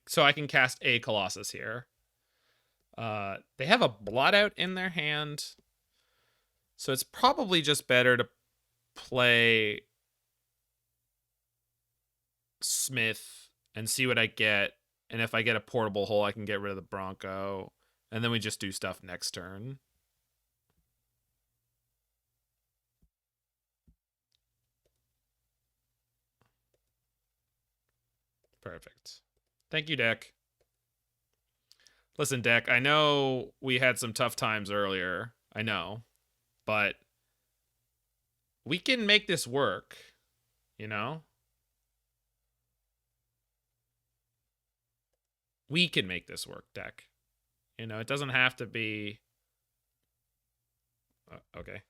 so I can cast a Colossus here. They have a Blotout in their hand, so it's probably just better to play Smith and see what I get. And if I get a portable hole, I can get rid of the Bronco. And then we just do stuff next turn. Perfect. Thank you, deck. Listen, deck, I know we had some tough times earlier. I know. But we can make this work, you know? We can make this work, deck. You know, it doesn't have to be... okay.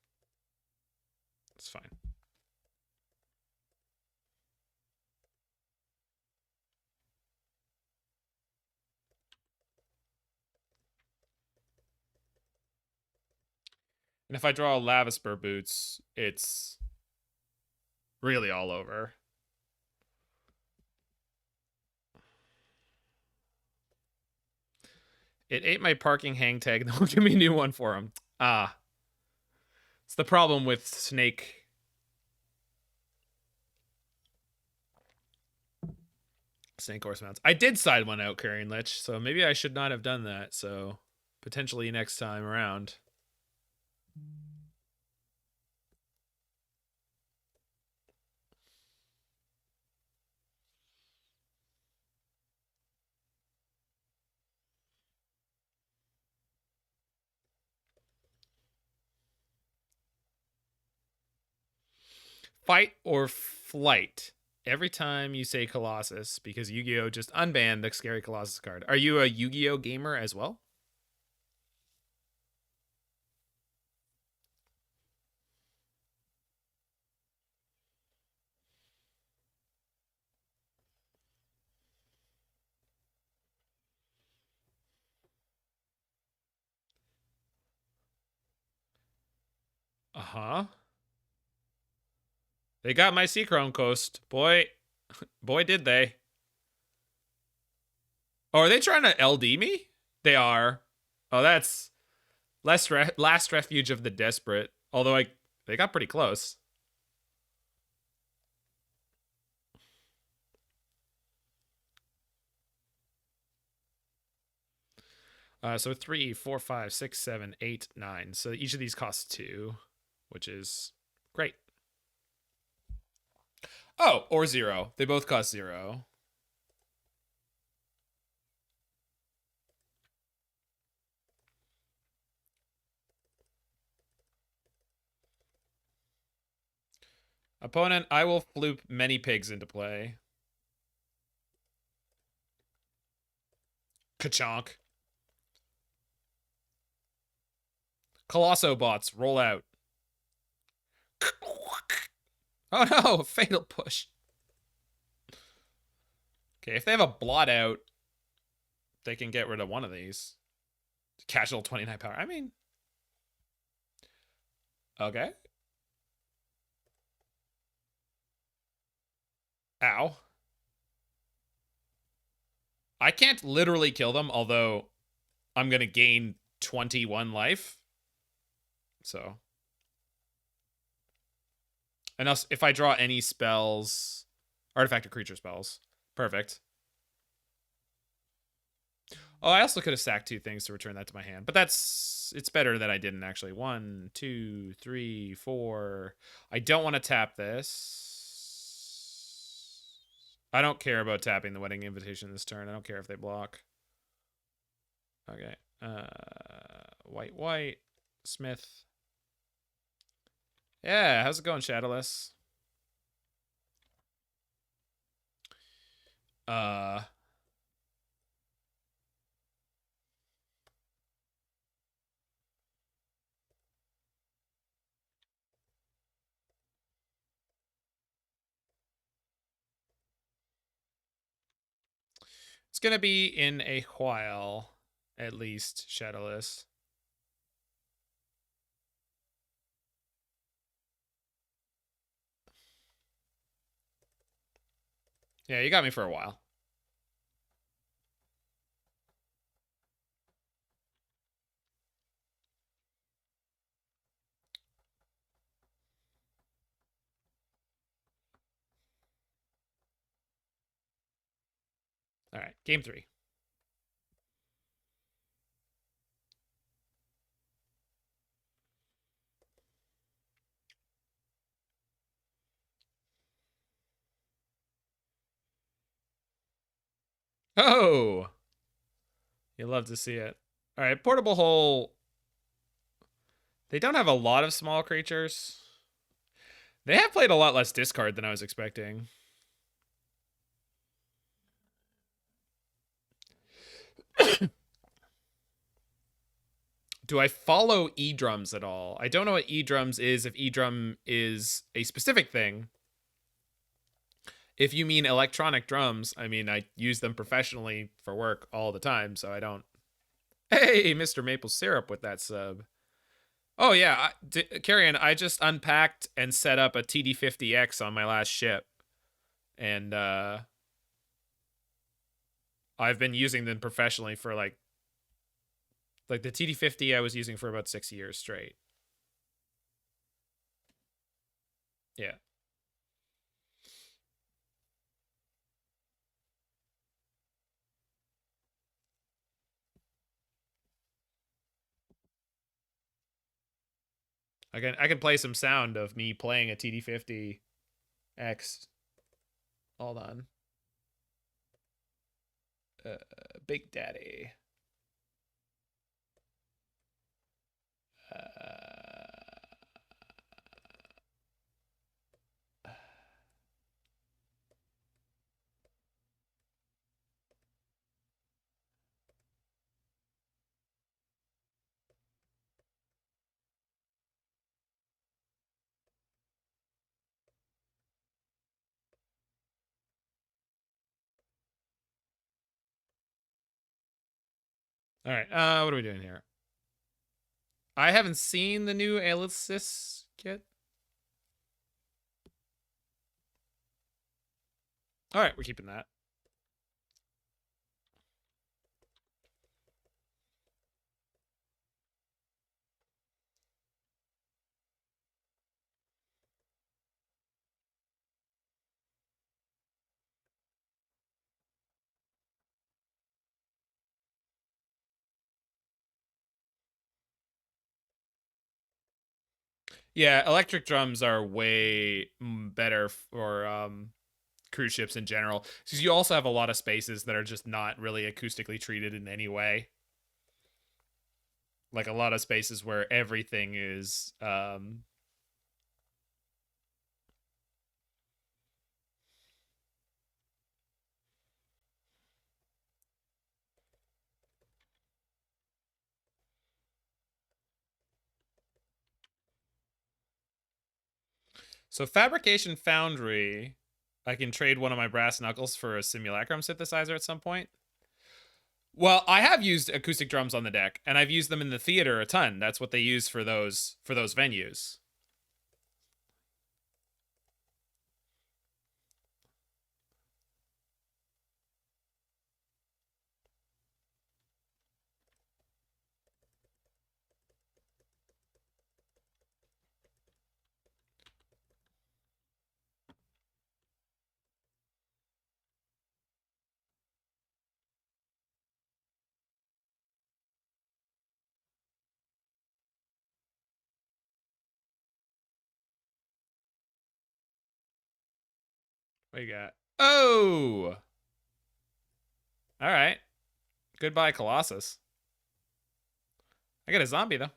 It's fine. And if I draw a Lavaspur Boots, it's really all over. It ate my parking hang tag, and they'll give me a new one for him. Ah. It's the problem with Snake. Snake Horse Mounts. I did side one out, Carrion Lich, so maybe I should not have done that. So potentially next time around. Fight or flight. Every time you say Colossus, because Yu-Gi-Oh! Just unbanned the scary Colossus card. Are you a Yu-Gi-Oh! Gamer as well? Uh-huh. They got my Seachrome Coast. Boy, did they. Oh, are they trying to LD me? They are. Oh, that's last refuge of the desperate. Although they got pretty close. So 3, 4, 5, 6, 7, 8, 9. So each of these costs 2, which is great. Oh, or 0. They both cost 0. Opponent, I will floop many pigs into play. Ka-chonk. Colosso bots, roll out. Oh no, fatal push. Okay, if they have a blot out, they can get rid of one of these. Casual 29 power. I mean, okay. Ow. I can't literally kill them, although I'm going to gain 21 life. So. And else, if I draw any spells, artifact or creature spells, perfect. Oh, I also could have sacked 2 things to return that to my hand, but it's better that I didn't actually. 1, 2, 3, 4. I don't want to tap this. I don't care about tapping the Wedding Invitation this turn. I don't care if they block. Okay. White. Smith. Yeah, how's it going, Shadowless? It's gonna be in a while, at least, Shadowless. Yeah, you got me for a while. All right, game 3. Oh, you love to see it. All right, Portable Hole. They don't have a lot of small creatures. They have played a lot less discard than I was expecting. Do I follow E-drums at all? I don't know what E-drums is, if E-drum is a specific thing. If you mean electronic drums, I mean, I use them professionally for work all the time, so I don't... Hey, Mr. Maple Syrup with that sub. Oh, yeah. Carrion, I just unpacked and set up a TD50X on my last ship. And I've been using them professionally for like the TD50 I was using for about 6 years straight. Yeah. I can play some sound of me playing a TD50X. Hold on. Big Daddy. All right. What are we doing here? I haven't seen the new Alysis kit. All right, we're keeping that. Yeah, electric drums are way better for cruise ships in general, because you also have a lot of spaces that are just not really acoustically treated in any way. Like a lot of spaces where everything is So Fabrication Foundry, I can trade one of my brass knuckles for a Simulacrum Synthesizer at some point. Well, I have used acoustic drums on the deck, and I've used them in the theater a ton. That's what they use for those venues. What you got? Oh! Alright. Goodbye, Colossus. I got a zombie, though.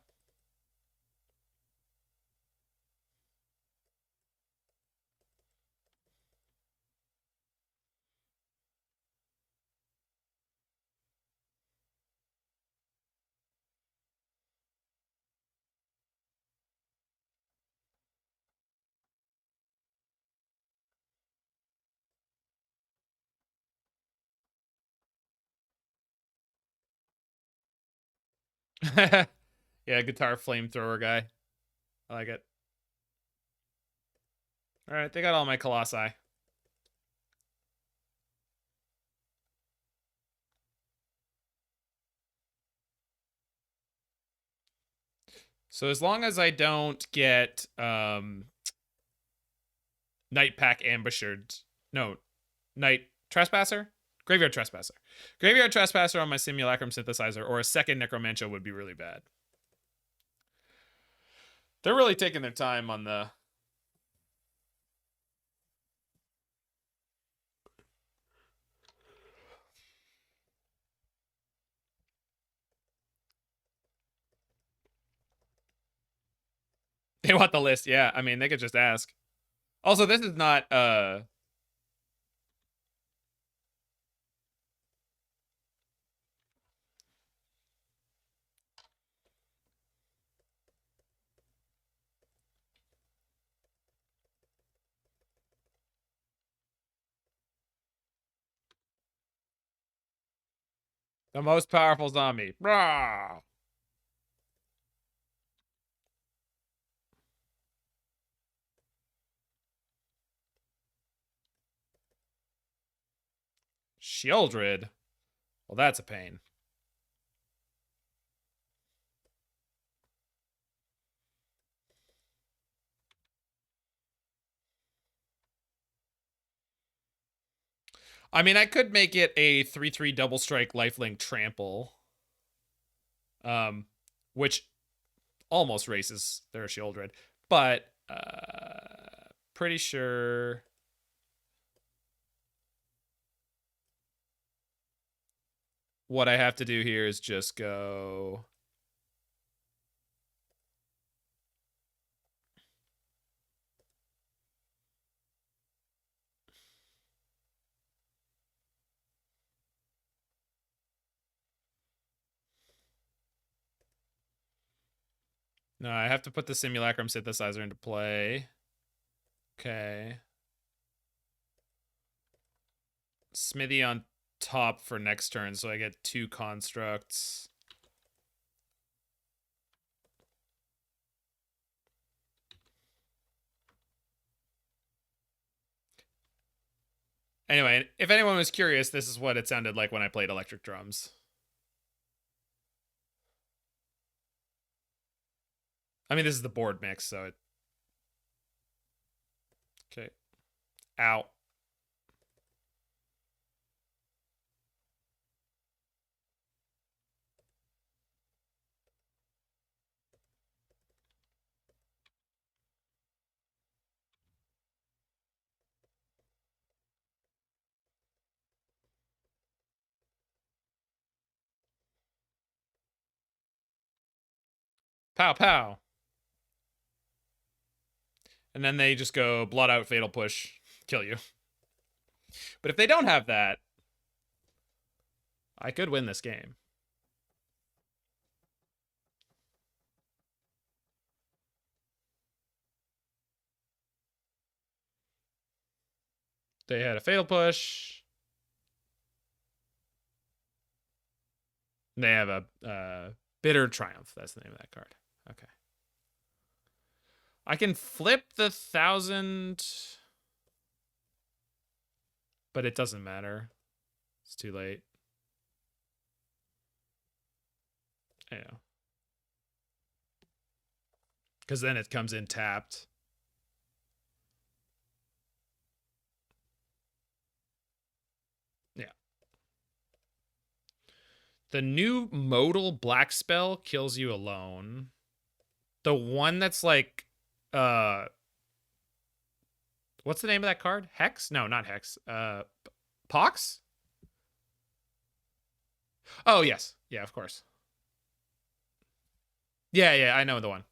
Yeah, guitar flamethrower guy. I like it. Alright, they got all my Colossi. So as long as I don't get Night Pack Ambushed. No, Night Trespasser? Graveyard Trespasser. Graveyard Trespasser on my Simulacrum Synthesizer or a second Necromantia would be really bad. They're really taking their time on the... They want the list, yeah. I mean, they could just ask. Also, this is not, the most powerful zombie. Rah! Shieldred? Well, that's a pain. I mean, I could make it a 3/3 double strike lifelink trample. Which almost races their Shieldred. But pretty sure what I have to do here is just go... No, I have to put the Simulacrum Synthesizer into play. Okay. Smithy on top for next turn, so I get 2 constructs. Anyway, if anyone was curious, this is what it sounded like when I played electric drums. I mean, this is the board mix, so it... Okay. Ow. Pow, pow. And then they just go Blot Out, Fatal Push, kill you. But if they don't have that, I could win this game. They had a Fatal Push. They have a Bitter Triumph. That's the name of that card. Okay. I can flip the 1,000, but it doesn't matter. It's too late. I know. Because then it comes in tapped. Yeah. The new modal black spell kills you alone. The one that's like, what's What's the name of that card? Hex? No, not Hex. Pox? Oh, yes. Yeah, of course. Yeah, I know the one.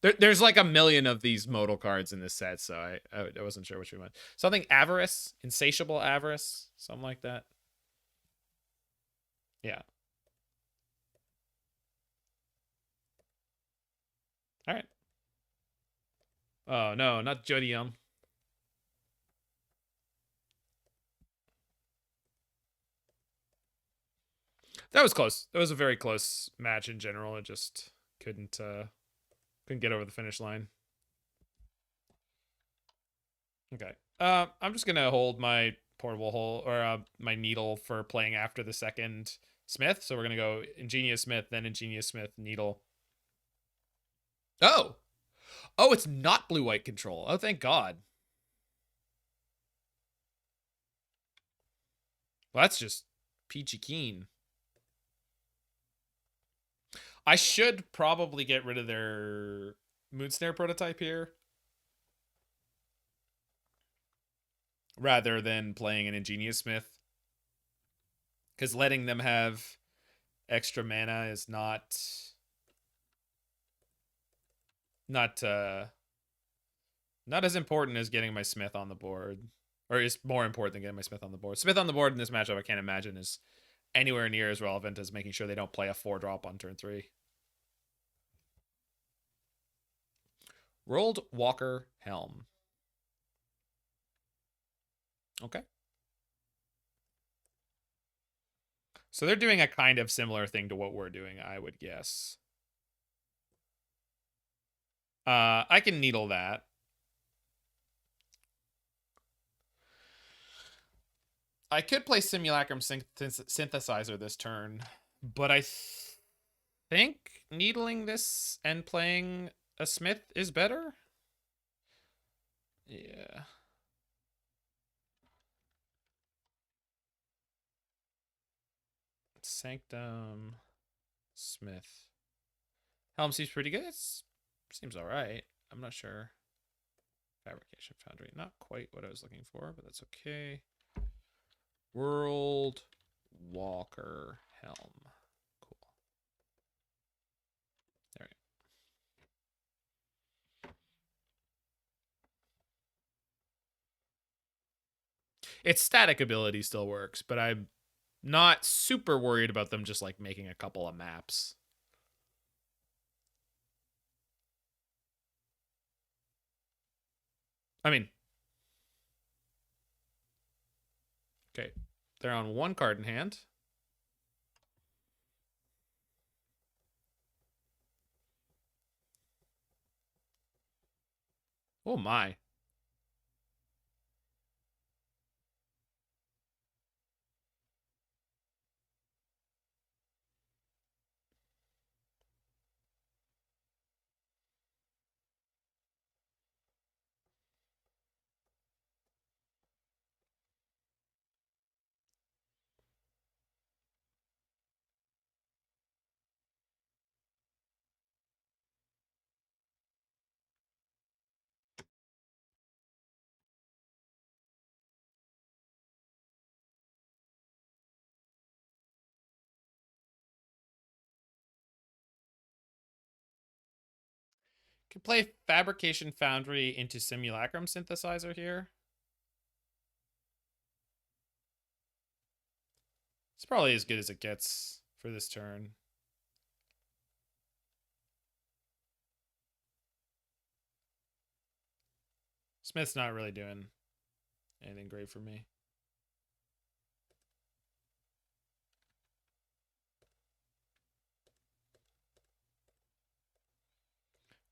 There's like a million of these modal cards in this set, so I wasn't sure which one. Something Avarice, Insatiable Avarice, something like that. Yeah. All right. Oh no, not Jodium. That was close. That was a very close match in general. It just couldn't get over the finish line. Okay. I'm just gonna hold my portable hole or my needle for playing after the second Smith. So we're gonna go Ingenious Smith, then Ingenious Smith, needle. Oh, oh, it's not blue white control. Oh, thank God. Well, that's just peachy keen. I should probably get rid of their Moonsnare prototype here, rather than playing an Ingenious Smith, because letting them have extra mana is not not as important as getting my Smith on the board, or is more important than getting my Smith on the board. Smith on the board in this matchup, I can't imagine is anywhere near as relevant as making sure they don't play a 4-drop on turn 3. World Walker Helm. Okay. So they're doing a kind of similar thing to what we're doing, I would guess. I can needle that. I could play Simulacrum Synthesizer this turn, but I think needling this and playing a Smith is better. Yeah. Sanctum Smith. Helm seems pretty good. Seems all right. I'm not sure. Fabrication Foundry. Not quite what I was looking for, but that's okay. World Walker Helm. Cool. There we go. Its static ability still works, but I'm not super worried about them just like making a couple of maps. I mean, okay, they're on one card in hand. Oh my. Can play Fabrication Foundry into Simulacrum Synthesizer here. It's probably as good as it gets for this turn. Smith's not really doing anything great for me.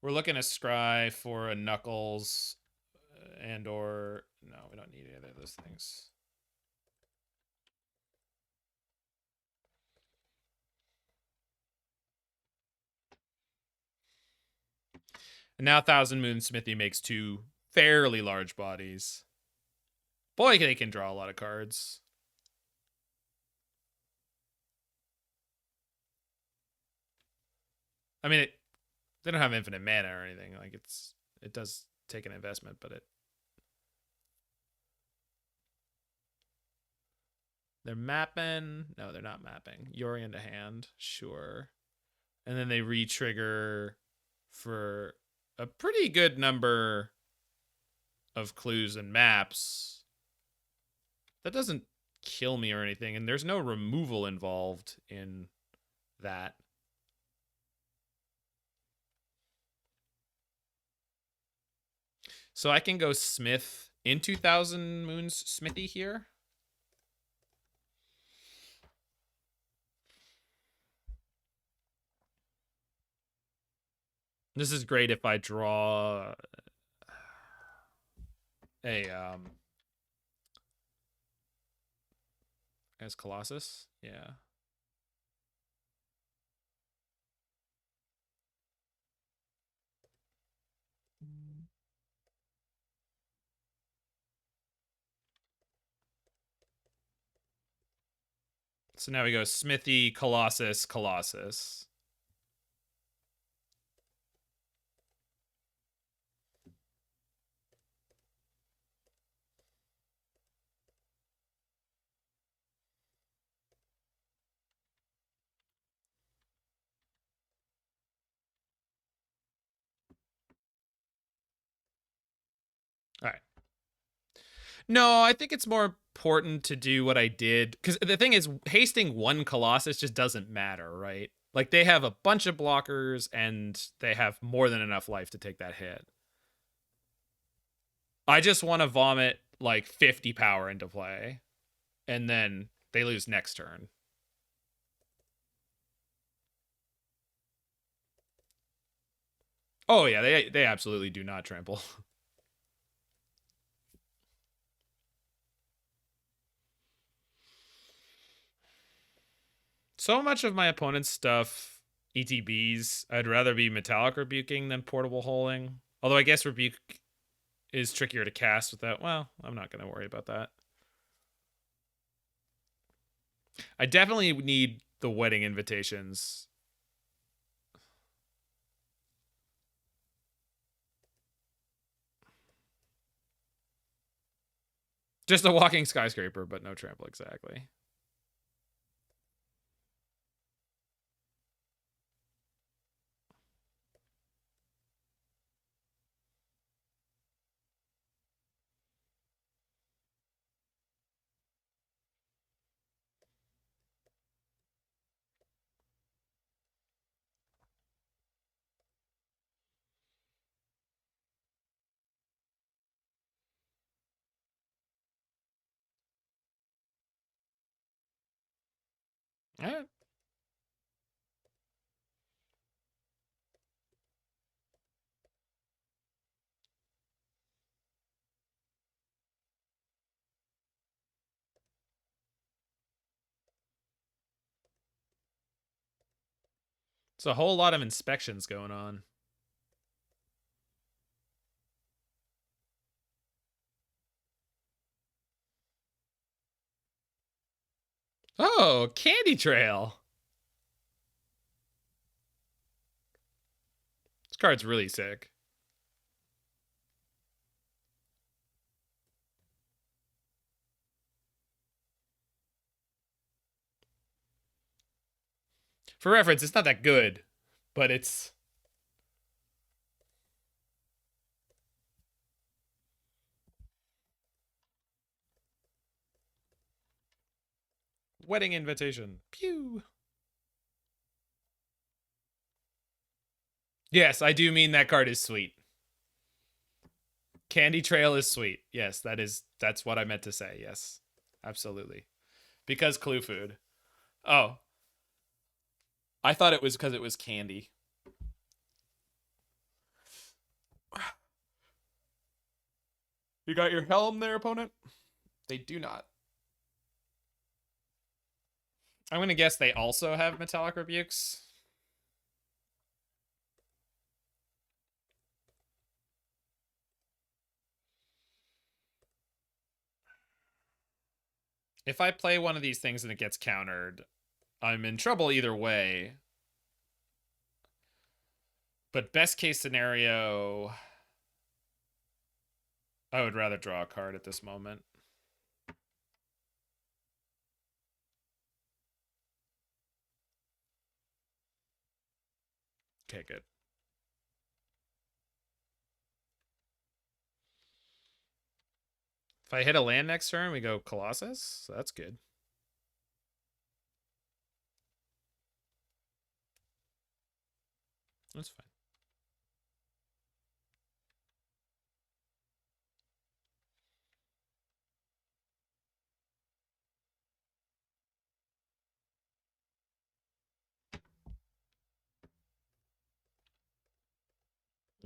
We're looking to scry for a Knuckles and or... No, we don't need either of those things. And now Thousand Moon Smithy makes 2 fairly large bodies. Boy, they can draw a lot of cards. I mean, they don't have infinite mana or anything. Like, it does take an investment, but it They're mapping. No, they're not mapping. Yori into hand. Sure. And then they re-trigger for a pretty good number of clues and maps. That doesn't kill me or anything, and there's no removal involved in that. So I can go Smith into Thousand Moons Smithy here. This is great if I draw a as Colossus. Yeah. So now we go Smithy, Colossus, Colossus. All right. No, I think it's more important to do what I did. Because the thing is, hasting one Colossus just doesn't matter, right? Like, they have a bunch of blockers, and they have more than enough life to take that hit. I just want to vomit, like, 50 power into play. And then they lose next turn. Oh, yeah, they absolutely do not trample. So much of my opponent's stuff, ETBs, I'd rather be Metallic Rebuking than Portable Holing. Although I guess Rebuke is trickier to cast without. Well, I'm not going to worry about that. I definitely need the wedding invitations. Just a walking skyscraper, but no trample, exactly. All right. It's a whole lot of inspections going on. Oh, Candy Trail. This card's really sick. For reference, it's not that good, but it's... Wedding invitation. Pew. Yes, I do mean that card is sweet. Candy Trail is sweet. Yes, that's what I meant to say. Yes. Absolutely. Because clue food. Oh. I thought it was because it was candy. You got your helm there, opponent? They do not. I'm going to guess they also have Metallic Rebukes. If I play one of these things and it gets countered, I'm in trouble either way. But best case scenario, I would rather draw a card at this moment. Okay, good. If I hit a land next turn, we go Colossus. So that's good. That's fine.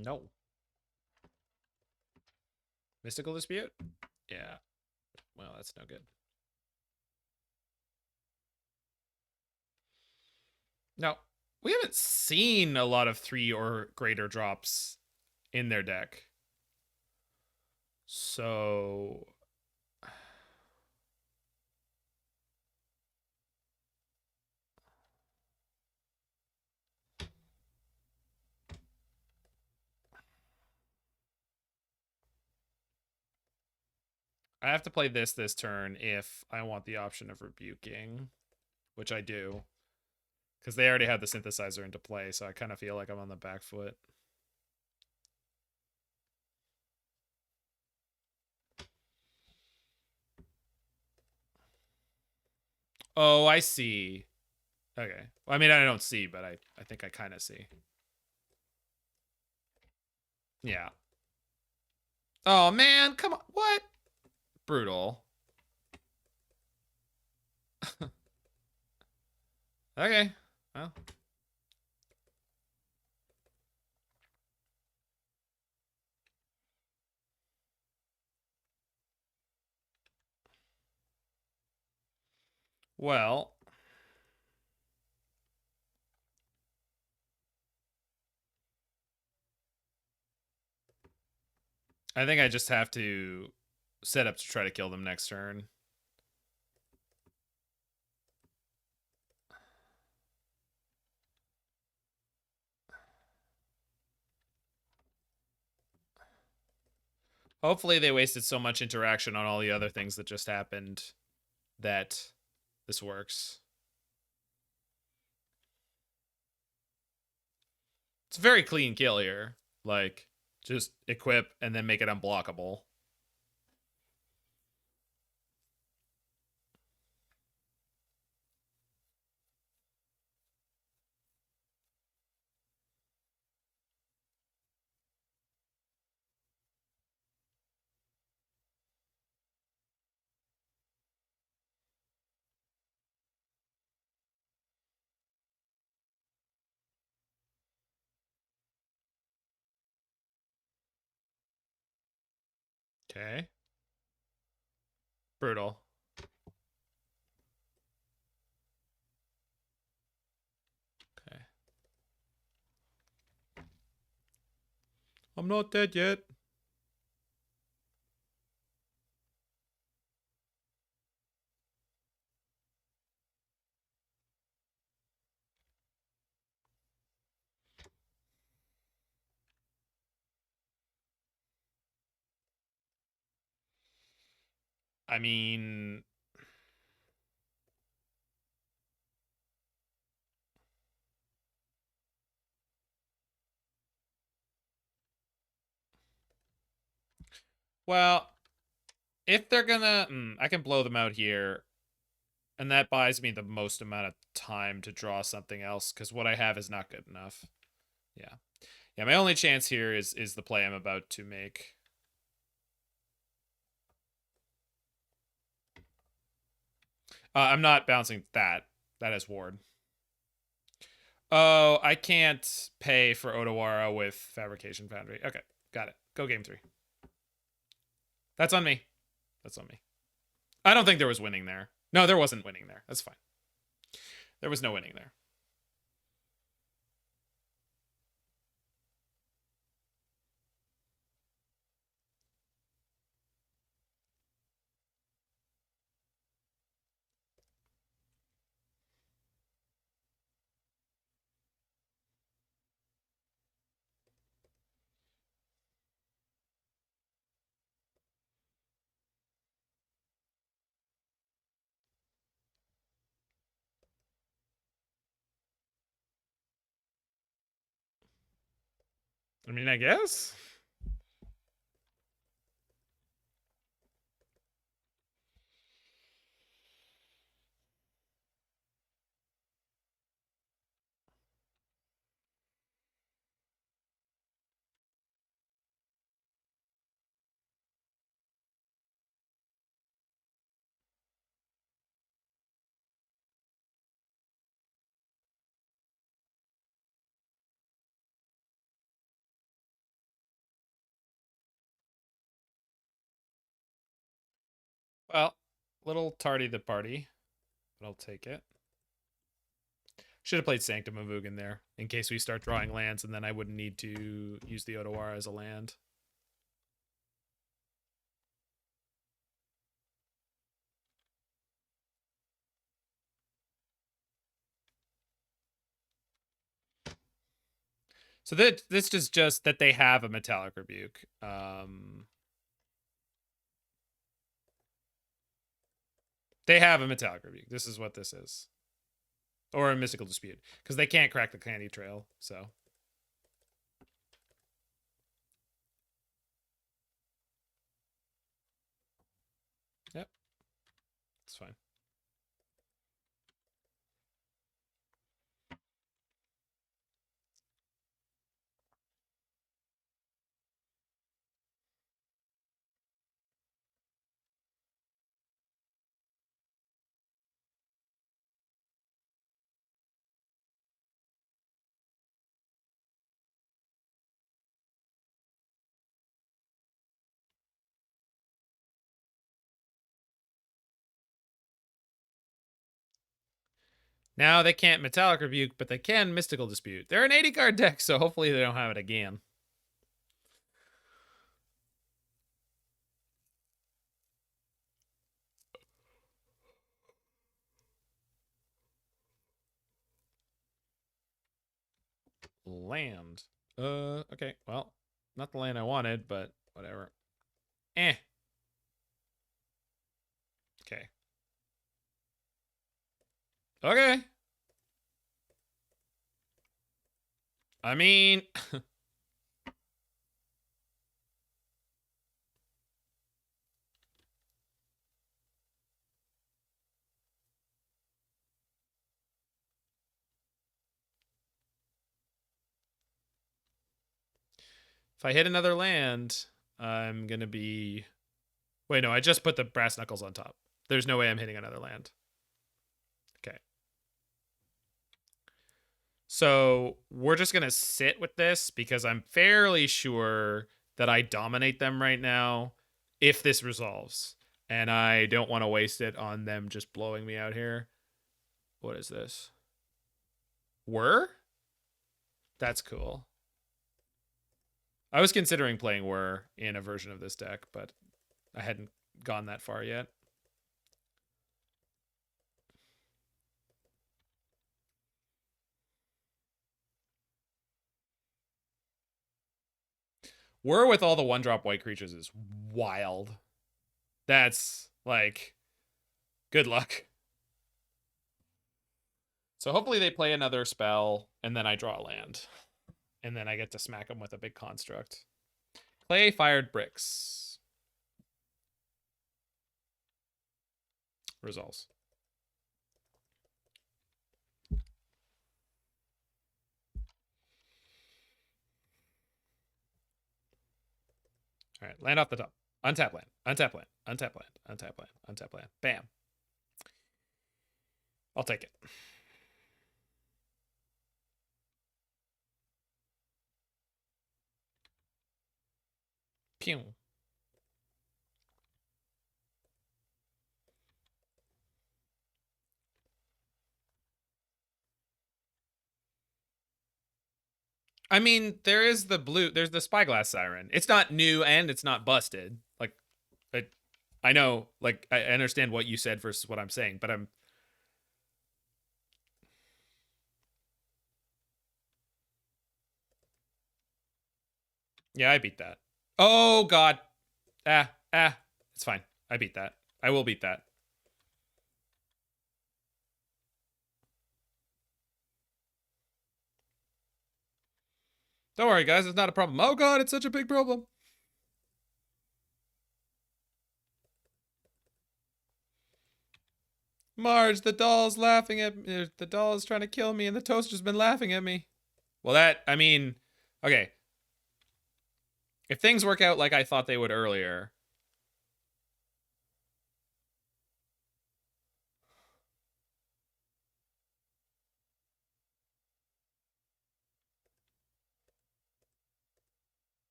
No. Mystical Dispute? Yeah. Well, that's no good. No. We haven't seen a lot of 3 or greater drops in their deck. So I have to play this turn if I want the option of rebuking, which I do. Because they already had the synthesizer into play, so I kind of feel like I'm on the back foot. Oh, I see. Okay. Well, I mean, I don't see, but I think I kind of see. Yeah. Oh, man. Come on. What? Brutal. Okay. Well. Well. I think I just have to set up to try to kill them next turn. Hopefully they wasted so much interaction on all the other things that just happened that this works. It's a very clean kill here. Like, just equip and then make it unblockable. Okay. Brutal. Okay. I'm not dead yet. I mean, well, if they're gonna, I can blow them out here, and that buys me the most amount of time to draw something else because what I have is not good enough. Yeah, yeah. My only chance here is the play I'm about to make. I'm not bouncing that. That is ward. Oh, I can't pay for Otawara with Fabrication Foundry. Okay, got it. Go game 3. That's on me. That's on me. I don't think there was winning there. No, there wasn't winning there. That's fine. There was no winning there. I mean, I guess. Well, little tardy the party, but I'll take it. Should have played Sanctum of Ugin there in case we start drawing lands, and then I wouldn't need to use the Otawara as a land. So this is just that they have a Metallic Rebuke. They have a Metallic Rebuke. This is what this is. Or a Mystical Dispute. Because they can't crack the Candy Trail, so. Yep. It's fine. Now they can't Metallic Rebuke, but they can Mystical Dispute. They're an 80 card deck, so hopefully they don't have it again. Land. Okay. Well, not the land I wanted, but whatever. Eh. Okay. Okay. I mean... if I hit another land, I'm going to be... Wait, no, I just put the Brass Knuckles on top. There's no way I'm hitting another land. Okay. So we're just going to sit with this because I'm fairly sure that I dominate them right now if this resolves. And I don't want to waste it on them just blowing me out here. What is this? Whir? That's cool. I was considering playing Whir in a version of this deck, but I hadn't gone that far yet. Whir with all the 1-drop white creatures is wild. That's like, good luck. So hopefully they play another spell, and then I draw a land. And then I get to smack them with a big construct. Clay Fired Bricks. Resolves. All right, land off the top. Untap land. Untap land. Untap land. Untap land. Untap land. Bam. I'll take it. Pew. I mean, there's the Spyglass Siren. It's not new and it's not busted. Like, I know, like, I understand what you said versus what I'm saying, but I'm... Yeah, I beat that. Oh, God. It's fine. I beat that. I will beat that. Don't worry, guys. It's not a problem. Oh, God, it's such a big problem. Marge, the doll's laughing at me. The doll is trying to kill me, and the toaster's been laughing at me. Well, I mean, okay. If things work out like I thought they would earlier.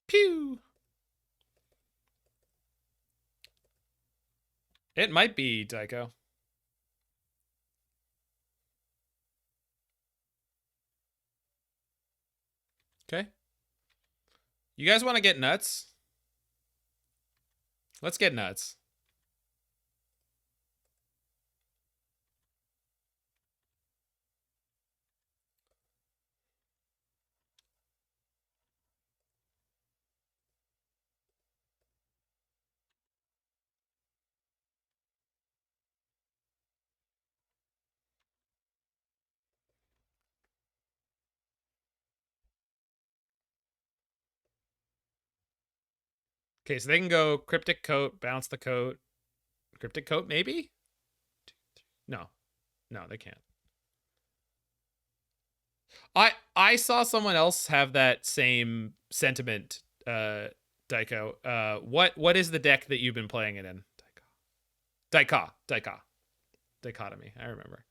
Pew! It might be Daiko. Okay. You guys want to get nuts? Let's get nuts. Okay, so they can go Cryptic Coat, bounce the coat. Cryptic Coat, maybe? No. No, they can't. I saw someone else have that same sentiment, Daiko. What is the deck that you've been playing it in? Dichotomy. I remember.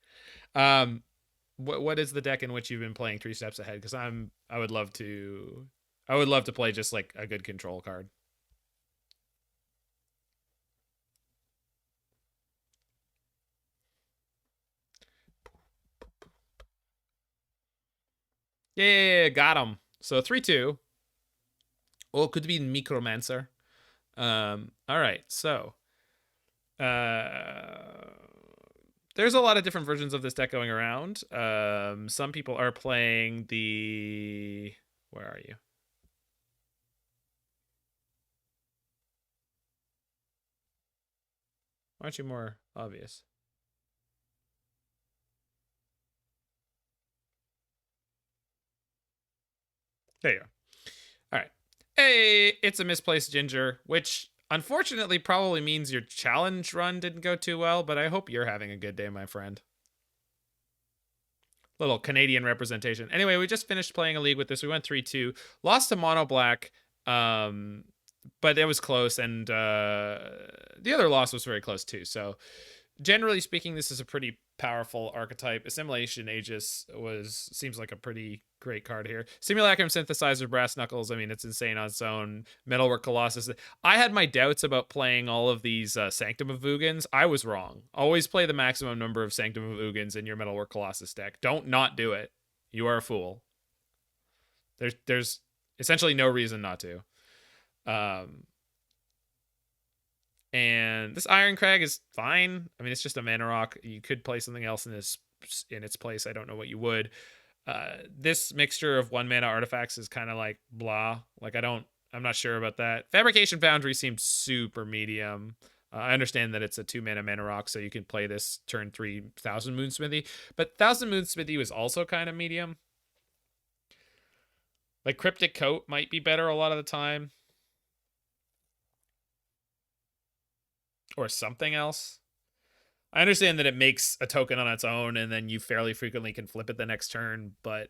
What is the deck in which you've been playing 3 steps ahead? Because I would love to play just like a good control card. Yeah, got him. So 3/2. Well, it could be Micromancer. All right, so there's a lot of different versions of this deck going around. Some people are playing the... Where are you? Why aren't you more obvious? There you are. All right. Hey, it's a misplaced ginger, which unfortunately probably means your challenge run didn't go too well, but I hope you're having a good day, my friend. Little Canadian representation. Anyway, we just finished playing a league with this. We went 3-2. Lost to Mono Black, but it was close, and the other loss was very close too. So generally speaking, this is a pretty powerful archetype. Assimilation Aegis seems like a pretty great card here. Simulacrum Synthesizer, Brass Knuckles. I mean, it's insane on its own. Metalwork Colossus. I had my doubts about playing all of these Sanctum of Ugins. I was wrong. Always play the maximum number of Sanctum of Ugins in your Metalwork Colossus deck. Don't not do it. You are a fool. There's essentially no reason not to. And this Irencrag is fine. I mean, it's just a mana rock. You could play something else in its place. I don't know what you would. This mixture of 1 mana artifacts is kind of like blah. Like I'm not sure about that. Fabrication Foundry seemed super medium. I understand that it's a 2 mana rock, so you can play this turn 3 Thousand Moon Smithy. But Thousand Moon Smithy was also kind of medium. Like Cryptic Coat might be better a lot of the time. Or something else. I understand that it makes a token on its own and then you fairly frequently can flip it the next turn, but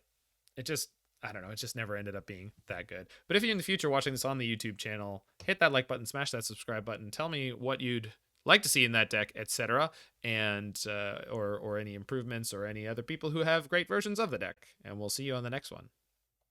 it just, I don't know, it just never ended up being that good. But if you're in the future watching this on the YouTube channel, hit that like button, smash that subscribe button, tell me what you'd like to see in that deck, etc., and or any improvements or any other people who have great versions of the deck. And we'll see you on the next one.